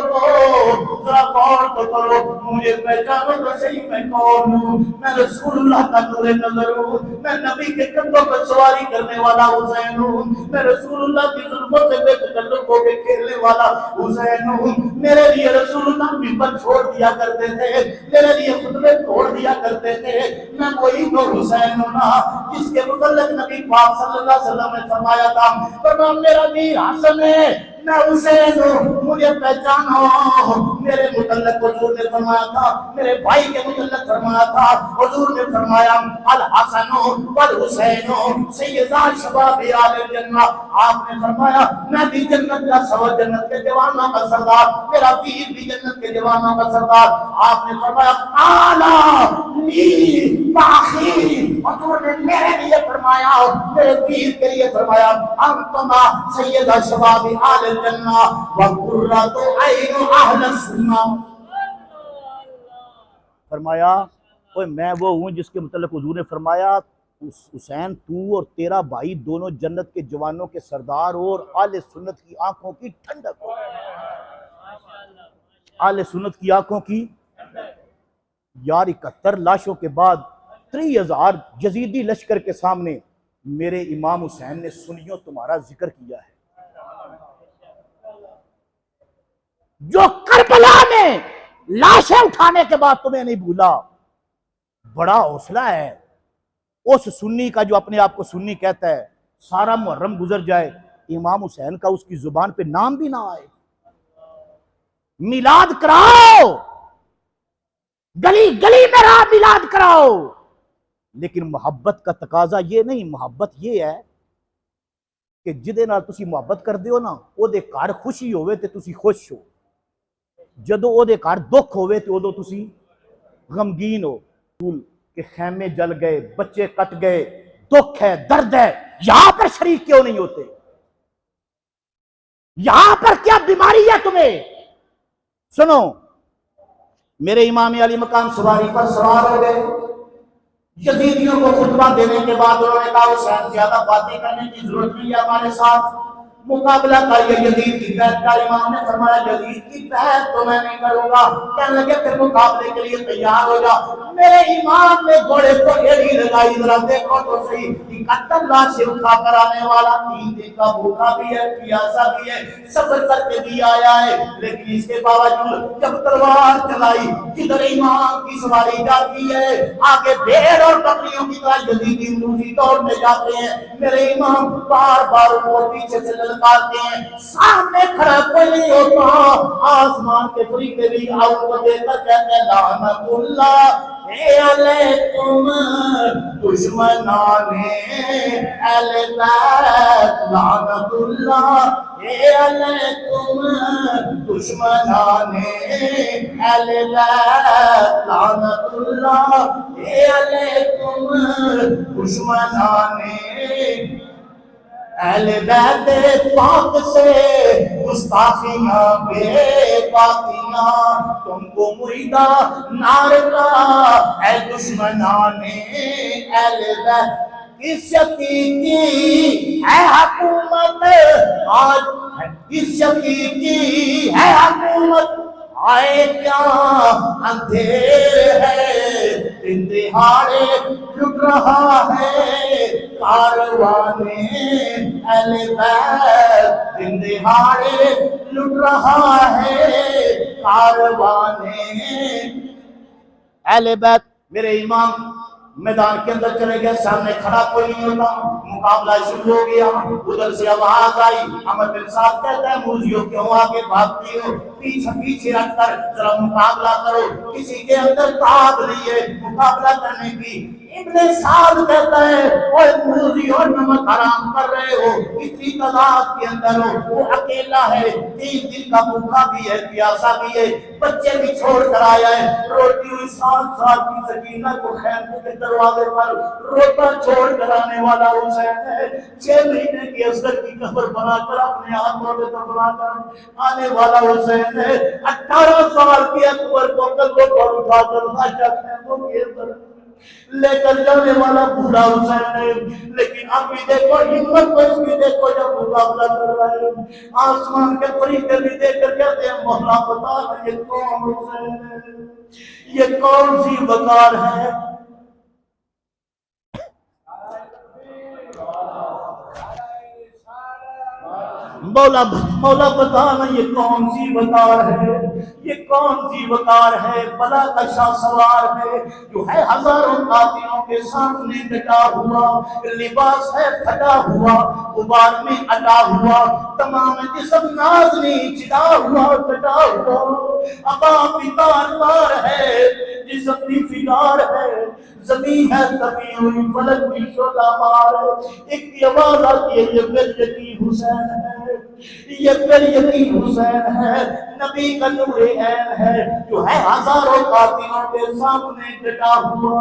जरा गौर तो करो, मुझे पहचानो तो सही मैं कौन हूँ। मैं रसूलुल्लाह का नूरे नजर हूँ, मैं नबी के कंधों पर सवारी करने वाला हुसैन हूँ, मैं रसूलुल्लाह की जुल्फों से बेतकल्लुफ के खेलने वाला हुसैन हूँ। मेरे लिए रसूलुल्लाह मिंबर छोड़ दिया करते थे, मेरे लिए खुतबे छोड़ दिया करते थे। मैं वही तो हुसैन हूँ ना जिसके मुतल्लिक नबी पाक सल्लल्लाहु अलैहि वसल्लम ने फरमाया था, फरमाया मेरा वीर हसन है, मैं हुसैन हूँ, मुझे पहचानो। मेरे मुतल्लिक हुजूर ने फरमाया था, मेरे भाई के मुतल्लिक फरमाया था, हुजूर ने फरमाया अल हसन वल हुसैन सय्यदा शबाब आल जन्नह। आपने फरमाया मैं भी जन्नत का सवा, जन्नत के जवानों का सरदार, मेरा वीर भी जन्नत के जवानों का सरदार। आपने फरमाया आला ली बाखी, हुजूर ने मेरे लिए फरमाया, मेरे वीर के लिए फरमाया अंतमा सय्यदा शबाब आल जन्नह व कुर्रतु ऐन अहल सुन्नह। फरमाया ओए मैं वो हूँ जिसके मुतल्लिक हुजूर ने फरमाया हुसैन तू और तेरा भाई दोनों जन्नत के जवानों के सरदार हो और आले सुन्नत की आंखों की ठंडक हो। आले सुन्नत की आंखों की यार 71 लाशों के बाद 30,000 यजीदी लश्कर के सामने मेरे इमाम हुसैन ने सुनियो तुम्हारा जिक्र किया है। जो करबला में लाशें उठाने के बाद तुम्हें नहीं भूला, बड़ा हौसला है उस सुन्नी का जो अपने आप को सुन्नी कहता है। सारा मुहर्रम गुजर जाए, इमाम हुसैन का उसकी जुबान पे नाम भी ना आए। मिलाद कराओ, गली गली में राह मिलाद कराओ, लेकिन मोहब्बत का तकाजा ये नहीं। मोहब्बत ये है कि जिदे नाल तुसी मोहब्बत करदे हो ना, ओदे घर खुशी होवे ते तुसी खुश हो, जदों ओदे घर दुख होवे ते उदों तुसी गमगीन हो। फूल के खैमे जल गए, बच्चे कट गए, दुख है, दर्द है, यहां पर शरीक क्यों नहीं होते? यहां पर क्या बीमारी है तुम्हें? सुनो, मेरे इमाम अली मकाम सवारी पर सवार हो गए। यजीदियों को खुतबा देने के बाद उन्होंने कहा हुसैन ज्यादा बातें करने की जरूरत नहीं है, हमारे साथ मुकाबला करिए यजीद की बैत का। इमाम ने फरमाया यजीद की बैत तो मैं नहीं करूंगा। कहने लगे फिर मुकाबले के लिए तैयार हो जा। मेरे इमाम ने घोड़े को एड़ी लगाई, जरा देखो तो सही 71 लाशें उठा कर आने वाला, 3 दिन का भूखा भी है, प्यासा भी है, सफर करके भी आया है, लेकिन इसके बावजूद जब तलवार चलाई जिधर इमाम की सवारी जाती है, आगे भेड़ और बकरियों की तरह यजीदी रूसी दौड़ने जाते हैं। मेरे इमाम बार बार उनको पीछे से ललकारते हैं, सामने खड़ा कोई नहीं होता। आसमान के फरीश्ते भी आउट को देखकर कहते हैं लानतुल्लाह अलैकुम दुश्मनाने अहले बैत, लानतुल्लाह अलैकुम दुश्मनाने अहले बैत, लानतुल्लाह अलैकुम दुश्मनाने अहले बैत पाक से गुस्ताखियां बेबाकियां, तुमको मुरीदा नारका है दुश्मनाने अहले बैत। इस की है हुकूमत आज, इस की है हुकूमत, आए क्या अंधेर है, दिन दिहाड़े लुट रहा है कारवाने अहले बैत दिन दिहाड़े लुट रहा है, कारवाने अहले बैत। मेरे इमाम मैदान के अंदर चले गए, सामने खड़ा कोई नहीं होता, मुकाबला शुरू हो गया। उधर से आवाज आई, अमर बिन साहब कहता है मूजियो क्यों आगे भागती हो, पीछे पीछे रखकर जरा मुकाबला करो, किसी के अंदर ताब नहीं है मुकाबला करने की। इब्ने साद कहता है ओए मूजियो नमक हराम कर रहे हो, इतनी तादाद के अंदर हो, वो अकेला है, 3 दिन का भूखा भी है प्यासा भी है, बच्चे भी छोड़ कर आया है, रोटी हुई 7 साल की सकीना को खैर के दरवाजे पर रोता छोड़ कर आने वाला हुसैन है। 6 महीने की असगर की कब्र बनाकर अपने हाथों में दफनाकर आने वाला हुसैन है। 18 साल की अकबर को कल्बों पर उठाकर बादशाह खैमों के अंदर लेकर जाने वाला बूढ़ा हुसैन है। लेकिन अब भी देखो हिम्मत को इसकी देखो, जब मुकाबला कर रहा है आसमान के फरिश्ते भी देखकर कहते हैं मौला बता ये कौन हुसैन है, ये कौन सी वकार है। मौला मौला बताना ये कौन सी वकार है, ये कौन सी वकार है। बला का शाह सवार है जो है हजारों कातिलों के सामने डटा हुआ, लिबास है फटा हुआ, गुबार में अटा हुआ, तमाम जिस्म नाज़नी चिदा हुआ कटा हुआ, अबा पितार तार है जिस्म भी फिगार है, जमीन है तभी हुई फलक भी शोला मार। एक आवाज आती है ये बेइज्जती हुसैन है, ये बेइज्जती हुसैन है, नबी का नूरे ऐन है जो है हजारों कातिलों के सामने डटा हुआ।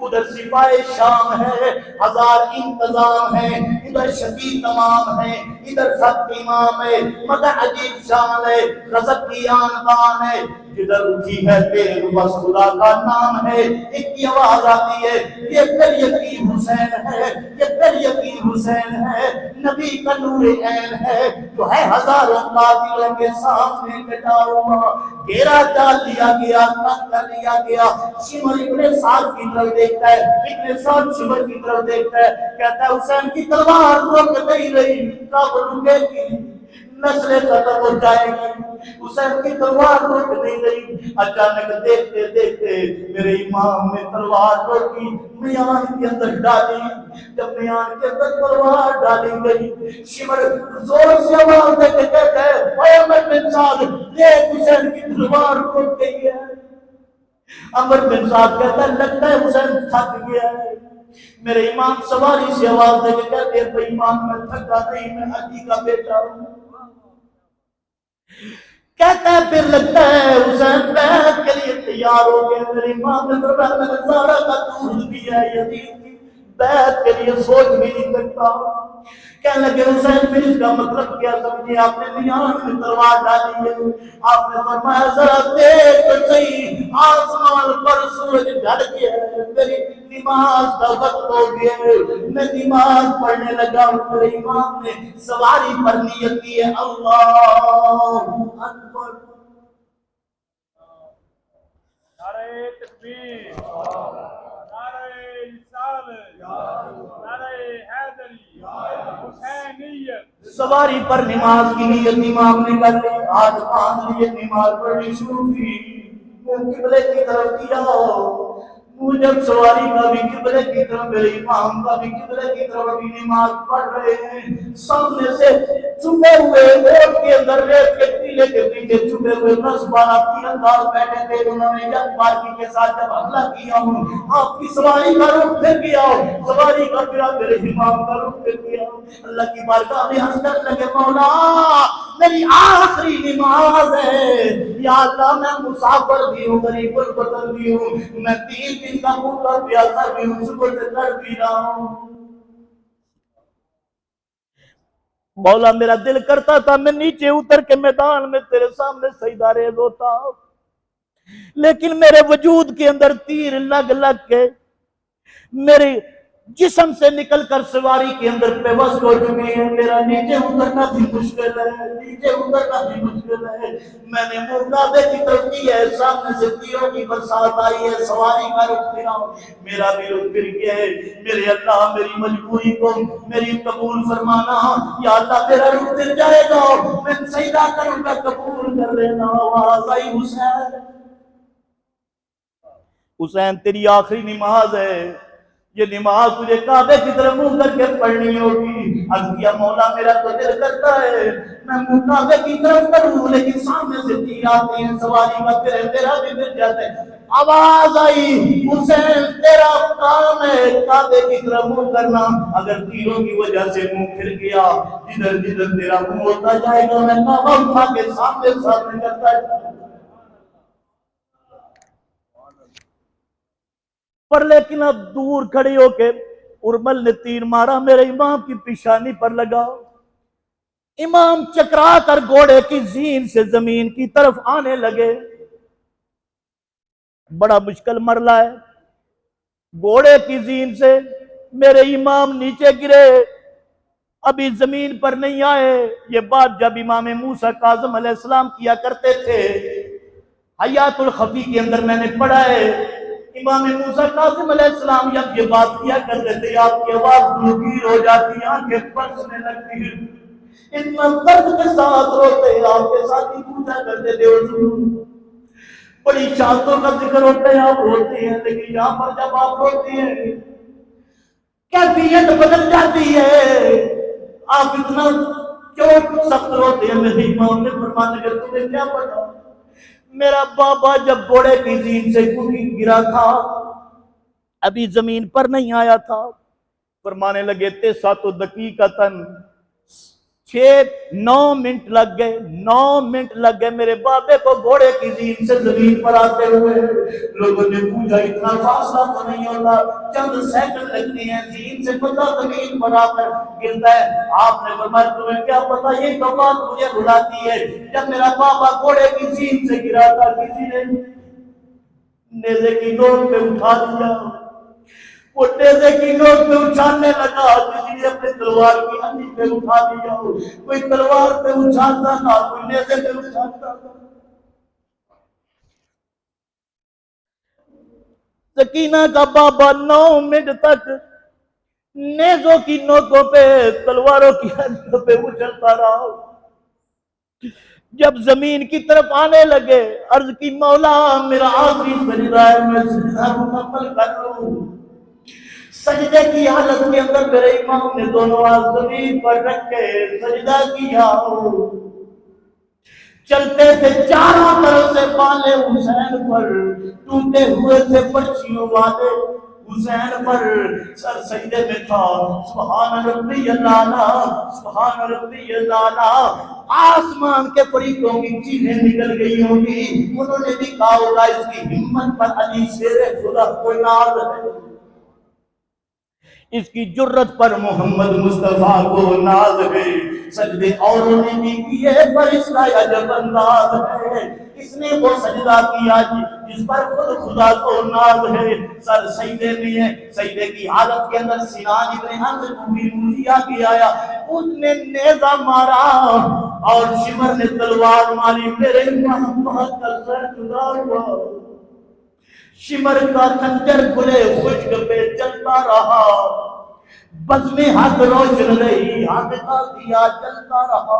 उधर सिपाही शाम है, 1000 इंतजाम है, इधर शकी तमाम है, इधर सब इमाम है, मगर अजीब शान है, गजब की आन बान है। जिधर उठी है तेग बस खुदा का नाम है, एक आवाज आती है ये फिर यकीन हुसैन है, ये फिर यकीन हुसैन है, नबी का नूरे ऐन है जो है हजारों कातिलों के सामने डटा हुआ। घेरा डाल दिया गया, तंग कर दिया गया। शिमर इब्ने साद की तरफ देखता है, इब्ने साद शिमर की तरफ देखता है, कहता है हुसैन की तलवार रुक नहीं रही, कब रुकेगी, नस्लें खत्म हो जाएगी, हुसैन की तलवार रुक नहीं रही। अचानक देखते देखते मेरे इमाम ने तलवार रोकी, मियान के अंदर डाली। जब मियान के अंदर तलवार डाली गई, शिमर जोर से आवाज देके कहता है ओए अमर बिन साद, देख हुसैन की तलवार रुक गई है। अमर बिन साद कहता है लगता है हुसैन थक गया है। मेरे इमाम सवारी से आवाज देके कहते हैं भाई इमाम मैं थका नहीं, मैं हाजी का बेटा हूँ। कहता है फिर लगता है हुसैन बैत के लिए तैयार हो गए। मेरे इमाम ने फरमाया मैंने सारा का दूध दिया है, यदीद की बैत के लिए सोच भी नहीं सकता। कहने लगे हुसैन फिर इसका मतलब क्या समझे, आपने मियान में तलवार डाली है, आपने फरमाया जरा देख तो सही आसमान पर सूरज ढल गया है, मेरी नमाज का वक्त हो गया है, मैं नमाज पढ़ने लगा। मेरे इमाम ने सवारी पर नियत की है अल्लाहु अकबर। नारे तकबीर, नारे रिसालत, नारे हैदरी, हुसैनियत। सवारी पर नमाज की नियत इमाम ने कर ली, हाथ बांध लिए, नमाज पढ़नी शुरू की, मुंह किबले की तरफ किया। जब सवारी का भी किबले की तरफ, मेरे इमाम का भी किबले की तरफ अभी नमाज पढ़ रहे हैं। सामने से छुपे हुए वोट के अंदर रेत के टीले के पीछे छुपे हुए 10-12 तीरंदाज बैठे थे। उन्होंने यकबारगी के साथ जब हमला किया, आपकी सवारी का रुख फिर किया, सवारी का फिरा मेरे इमाम का रुख फिर किया। अल्लाह की बारगाह में हंसकर लगे मौला मेरी आखिरी नमाज है, या अल्लाह मैं मुसाफिर भी हूँ, गरीबुल वतन भी हूँ, मैं 3 दिन का भूखा प्यासा भी हूँ, सुबह से कर भी रहा हूँ। मौला मेरा दिल करता था मैं नीचे उतर के मैदान में तेरे सामने सजदा रेज़ होता, लेकिन मेरे वजूद के अंदर तीर लग लग के मेरे जिस्म से निकलकर सवारी के अंदर बेबस हो चुके हैं। मेरा नीचे उतरना भी मुश्किल है, नीचे उतरना भी मुश्किल है। मैंने मुंह काबे की तरफ की है, सामने से तीरों की बरसात आई है, सवारी का रुख फिरा, मेरा भी रुख फिर गया है। मेरे अल्लाह मेरी मजबूरी को मेरी कबूल फरमाना। या अल्लाह मेरा रुख फिर जाएगा, मैं सजदा करूंगा, कबूल कर लेना। आवाज आई हुसैन, हुसैन तेरी आखिरी नमाज है, ये नमाज तुझे काबे की तरफ मुंह करके पढ़नी होगी। अर्ज किया मौला मेरा तो दिल करता है मैं मुंह काबे की तरफ करूं, लेकिन सामने से तीर आते हैं, सवारी का फिर मेरा भी गिर जाता है। आवाज आई हुसैन तेरा काम है काबे की तरफ मुंह करना, अगर तीरों की वजह से मुंह फिर गया, जिधर जिधर तेरा मुंह होता जाएगा मैं काबा उठा के सामने सामने करता जाऊंगा। पर लेकिन अब दूर खड़ी होके उर्मल ने तीर मारा, मेरे इमाम की पेशानी पर लगा। इमाम चकरा कर घोड़े की जीन से जमीन की तरफ आने लगे। बड़ा मुश्किल मरला है, घोड़े की जीन से मेरे इमाम नीचे गिरे, अभी जमीन पर नहीं आए। ये बात जब इमाम मूसा काज़िम अलैहिस्सलाम किया करते थे, हयातुल खफी के अंदर मैंने पढ़ा है, इमाम मूसा काज़िम अलैहिस्सलाम जब ये बात किया करते थे, आपकी आवाज गुलगीर हो जाती, आंखें बरसने लगती, इतना दर्द के साथ रोते। आपके साथ ही पूछा करते थे बड़ी शादों का जिक्र होता है, आप रोते हैं, लेकिन यहाँ पर जब आप रोते हैं कैफियत बदल जाती है। आप इतना क्यों सख्त रोते हैं? मेरे इमाम ने फरमाया कि तुम्हें क्या पता, मेरा बाबा जब घोड़े की जीन से गिरा था, अभी जमीन पर नहीं आया था। फरमाने लगे तेसा तो दकीकतन 6-9 मिनट लग गए, 9 मिनट लग गए मेरे बाबे को घोड़े की जीन से जमीन पर आते हुए। लोगों ने पूछा इतना फासला तो नहीं होता, चंद सेकंड लगते हैं, जीन से बंदा जमीन पर आकर गिरता है। आपने फरमाया तुम्हें क्या पता, ये तो बात मुझे बुलाती है, जब मेरा बाबा घोड़े की जीन से गिरा था, किसी ने नेज़े की नोक पे उठा दिया, वो नेज़े की नोक पे उछालने लगा, किसी ने अपने तलवार की हड्डी पे उठा दिया, कोई तलवार पे उछालता था, कोई नेज़े पे उछालता था। सकीना का बाबा 9 मिनट तक नेज़ों की नोकों पे, तलवारों की हड्डियों पे उछलता रहा। जब जमीन की तरफ आने लगे, अर्ज की मौला मेरा आखिरी सजदा है, मैं सजदा मुकम्मल कर लूं। सजदे की हालत के अंदर मेरे इमाम ने दोनों हाथ जमीन पर रख के सजदा किया। चलते थे चारों तरफ से बाले हुसैन पर, टूटे हुए थे पर्चियों वाले हुसैन पर, सर सजदे में था। सुभान रब्बियल आला, सुभान रब्बियल आला। आसमान के फरीकों की चीखें निकल गई होंगी, उन्होंने भी कहा होगा इसकी हिम्मत पर अली शेरे खुदा को नाज है, इसकी जुर्रत पर मोहम्मद मुस्तफा को नाज है। सजदे औरों ने भी किए पर इसका अजब अंदाज है, इसने वो सजदा किया जिस पर खुद खुदा को नाज है। सर सजदे में है, सजदे की हालत के अंदर सिनान इब्न हंस मूसी आगे आया, उसने नेज़ा मारा और शिमर ने तलवार मारी, मेरे मोहम्मद का सर जुदा हुआ। शिमर का खंजर खुले खुश्क पे चलता रहा, बस में हाथ रोशन रही, हाथ का दिया चलता रहा।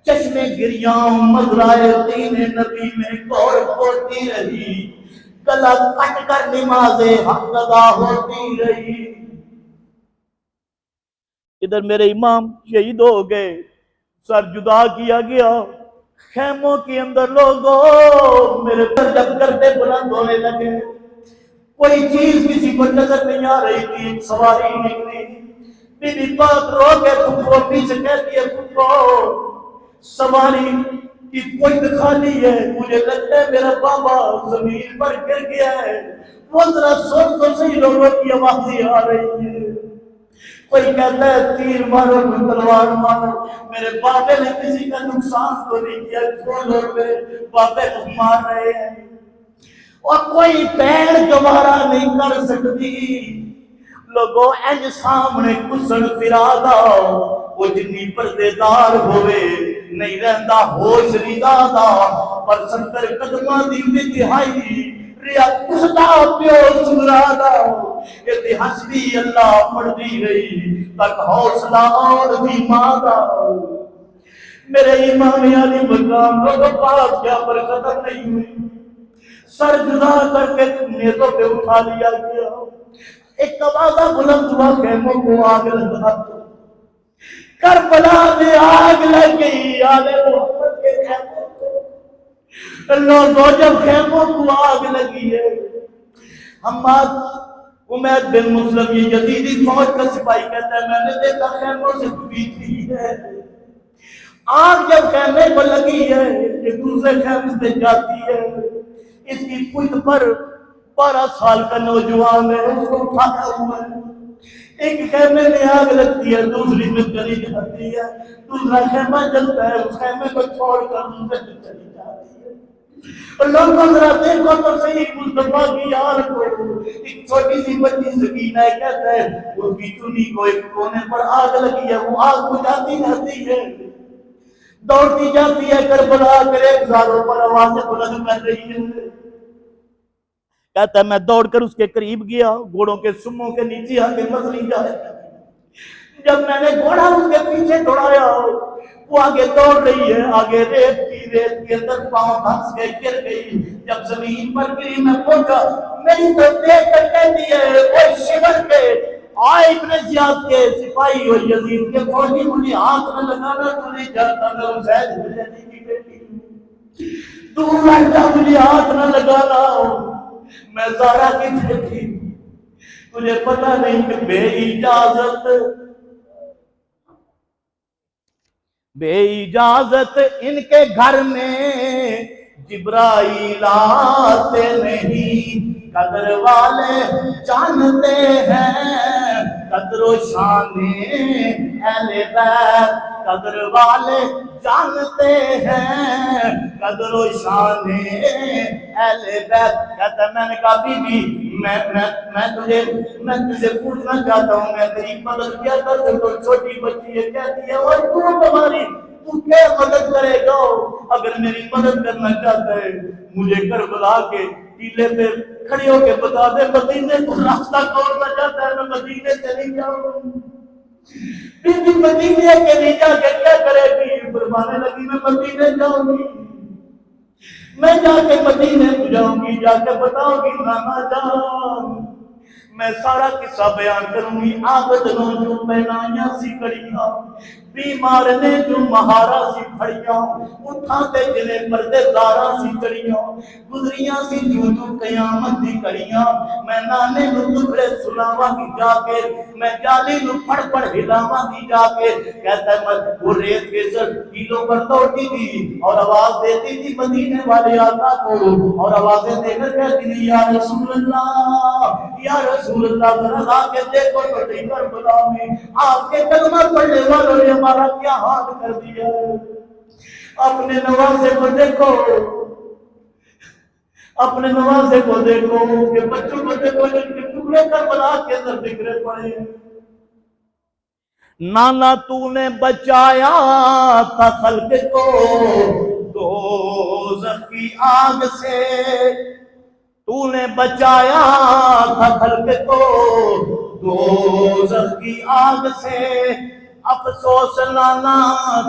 चश्मे गिरियां मजराए दीन नबी में गौर होती रही, गला कट कर नमाज़े हक अदा होती रही। इधर मेरे इमाम शहीद हो गए, सर जुदा किया गया। खेमों के अंदर लोगों मेरे पर जब करते बुलंद होने लगे, कोई चीज किसी को नजर नहीं आ रही थी। सवारी निकली, बीबी पाक रो के फुफो पीछे कहती है, फुफो सवारी की कोई खाली है, मुझे लगता है मेरा बाबा जमीन पर गिर गया है। वो जरा सोच तो सही, लोगों की आवाजें आ रही है। कोई कहता है तीर मारो, कोई तलवार मारो, मेरे बाबे ने किसी का नुकसान तो नहीं किया, क्यों लोग बाबे को मार रहे हैं? और कोई पैर गवारा नहीं कर सकती, लोगों इंज सामने कुसन फिरादा वो जिन्नी पर्देदार होवे नहीं रहंदा होश रिदादा पर 70 कदमां दी इंतहाई रिया उसदा प्यो सुरादा ये हंसदी अल्लाह पढ़दी रही तक हौसला और दी मादा मेरे इमाम अली मकाम लोगों पास क्या पर खत्म नहीं हुई सर जुदा करके नेज़ों पे उठा लिया गया एक आवाज़ बुलंद हुआ खेमों को आग लगा करबला में आग लग गई आले मोहम्मद के खेमों को लोगों जब खेमों को आग लगी है हम्माद उमैद बिन मुस्लिम ये यजीदी फौज का सिपाही कहता है मैंने देखा खेमों से बीती है आग जब खेमे को लगी है ये दूसरे खेमे से जाती है इसकी पुष्ट पर 12 साल का नौजवान है उसको उठाया हुआ है एक खेमे में आग लगती है दूसरी में चली जाती है दूसरा खेमा जलता है उस खेमे को छोड़कर दूसरे में चली जाती है और लोगों जरा देखो तो सही मुस्तफा की यार को एक छोटी सी बच्ची सकीना है कहता है उसकी चुनी को एक कोने पर आग लगी है वो आग बुझाती जाती है दौड़ती जाती है करबला करे हजारों पर आवाजें बुलंद कर रही है कहता है मैं दौड़कर उसके करीब गया घोड़ों के सुमों के नीचे आके मसली जाए जब मैंने घोड़ा उसके पीछे दौड़ाया वो आगे दौड़ रही है आगे रेत के अंदर पांव फंस गए गिर गई जब जमीन पर गिरी मैं पहुंचा मेरी तो देख कर कहती है वो शिवर के आए इब्ने जियाद के सिपाही और यजीद के फौजी मुझे हाथ में लगाना तो नहीं जाता मैं हुसैन हुसैनी की बेटी दूर हट जा मुझे हाथ न लगाना मैं ज़ारा की बेटी तुझे पता नहीं कि बेइजाजत इनके घर में जिब्राइल आते नहीं कदर वाले जानते हैं कदरो शाने अहले बैत कदर वाले जानते हैं कदरो शाने अहले बैत कहता मैंने कहा बीबी मैं तुझे पूछना चाहता हूँ मैं तेरी मदद क्या कर सकता हूँ छोटी बच्ची है कहती है और तू तुम्हारी तू क्या मदद करेगा अगर मेरी मदद करना चाहता है मुझे करबला के टीले पे खड़ी होके बता दे मदीने को रास्ता कौन सा जाता है मैं मदीने चली जाऊं बीबी मदीने के लिए जाके क्या करेगी फरमाने लगी मैं मदीने जाऊंगी मैं जाके मदीने जाऊंगी जाके बताऊंगी नाना जान मैं सारा किस्सा बयान करूंगी आबद नो जो पहनाया सी कड़ियां बीमार ने जो महारा सी फड़ियां उठाते जिले पर्देदारा सी चढ़ियां गुजरियां सी जो जो कयामत दी कड़ियां मैं नाने नु दुखड़े सुनावांगी जाके मैं जाली नु फड़ फड़ हिलावांगी जाके कहता है मैं वो रेत के सर कीलों पर दौड़ती थी और आवाज देती थी मदीने वाले आका को और आवाजें देकर कहती थी या रसूल अल्लाह जरा आके देखो तो ठीक करबला में आपके कलमा पढ़ने वालों ने हमारा क्या हाल कर दिया अपने नवासे को देखो अपने नवासे को देखो उसके बच्चों को देखो जिनके टुकड़े करबला के अंदर बिखरे पड़े नाना तूने बचाया था खल्क को दोज़ख की आग से तूने बचाया था खल्क को दोज़ख की आग से अफसोस नाना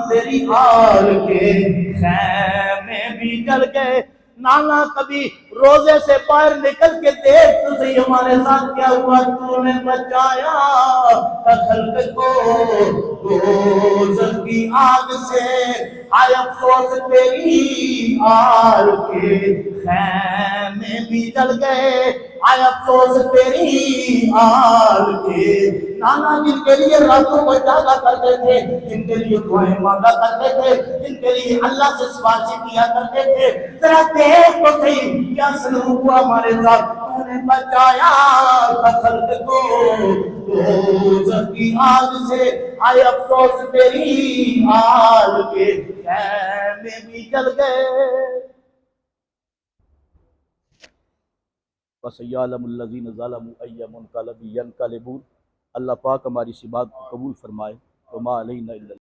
तेरी आग के खैमे भी जल गए नाना कभी रोजे से बाहर निकल के देख तो सही हमारे साथ क्या हुआ तूने बचाया था खल्क को दोज़ख की आग से आय अफसोस तेरी आग के खैमे भी जल गए आय अफसोस तेरी आग के नाना जिनके लिए रातों को जागा करते थे जिनके लिए दुआएं मांगा करते थे जिनके लिए अल्लाह से सिफारिश किया करते थे जरा देख तो सही क्या सलूक हुआ हमारे साथ तूने बचाया खल्क को दोज़ख की आग से आय अफसोस तेरी आग के खैमे भी जल गए वसय्यलमुल्लज़ीन ज़लमू अय्य मुनक़लिबिन यनक़लिबून अल्लाह पाक हमारी इस बात को कबूल फरमाए। तो मा अलैना इल्ला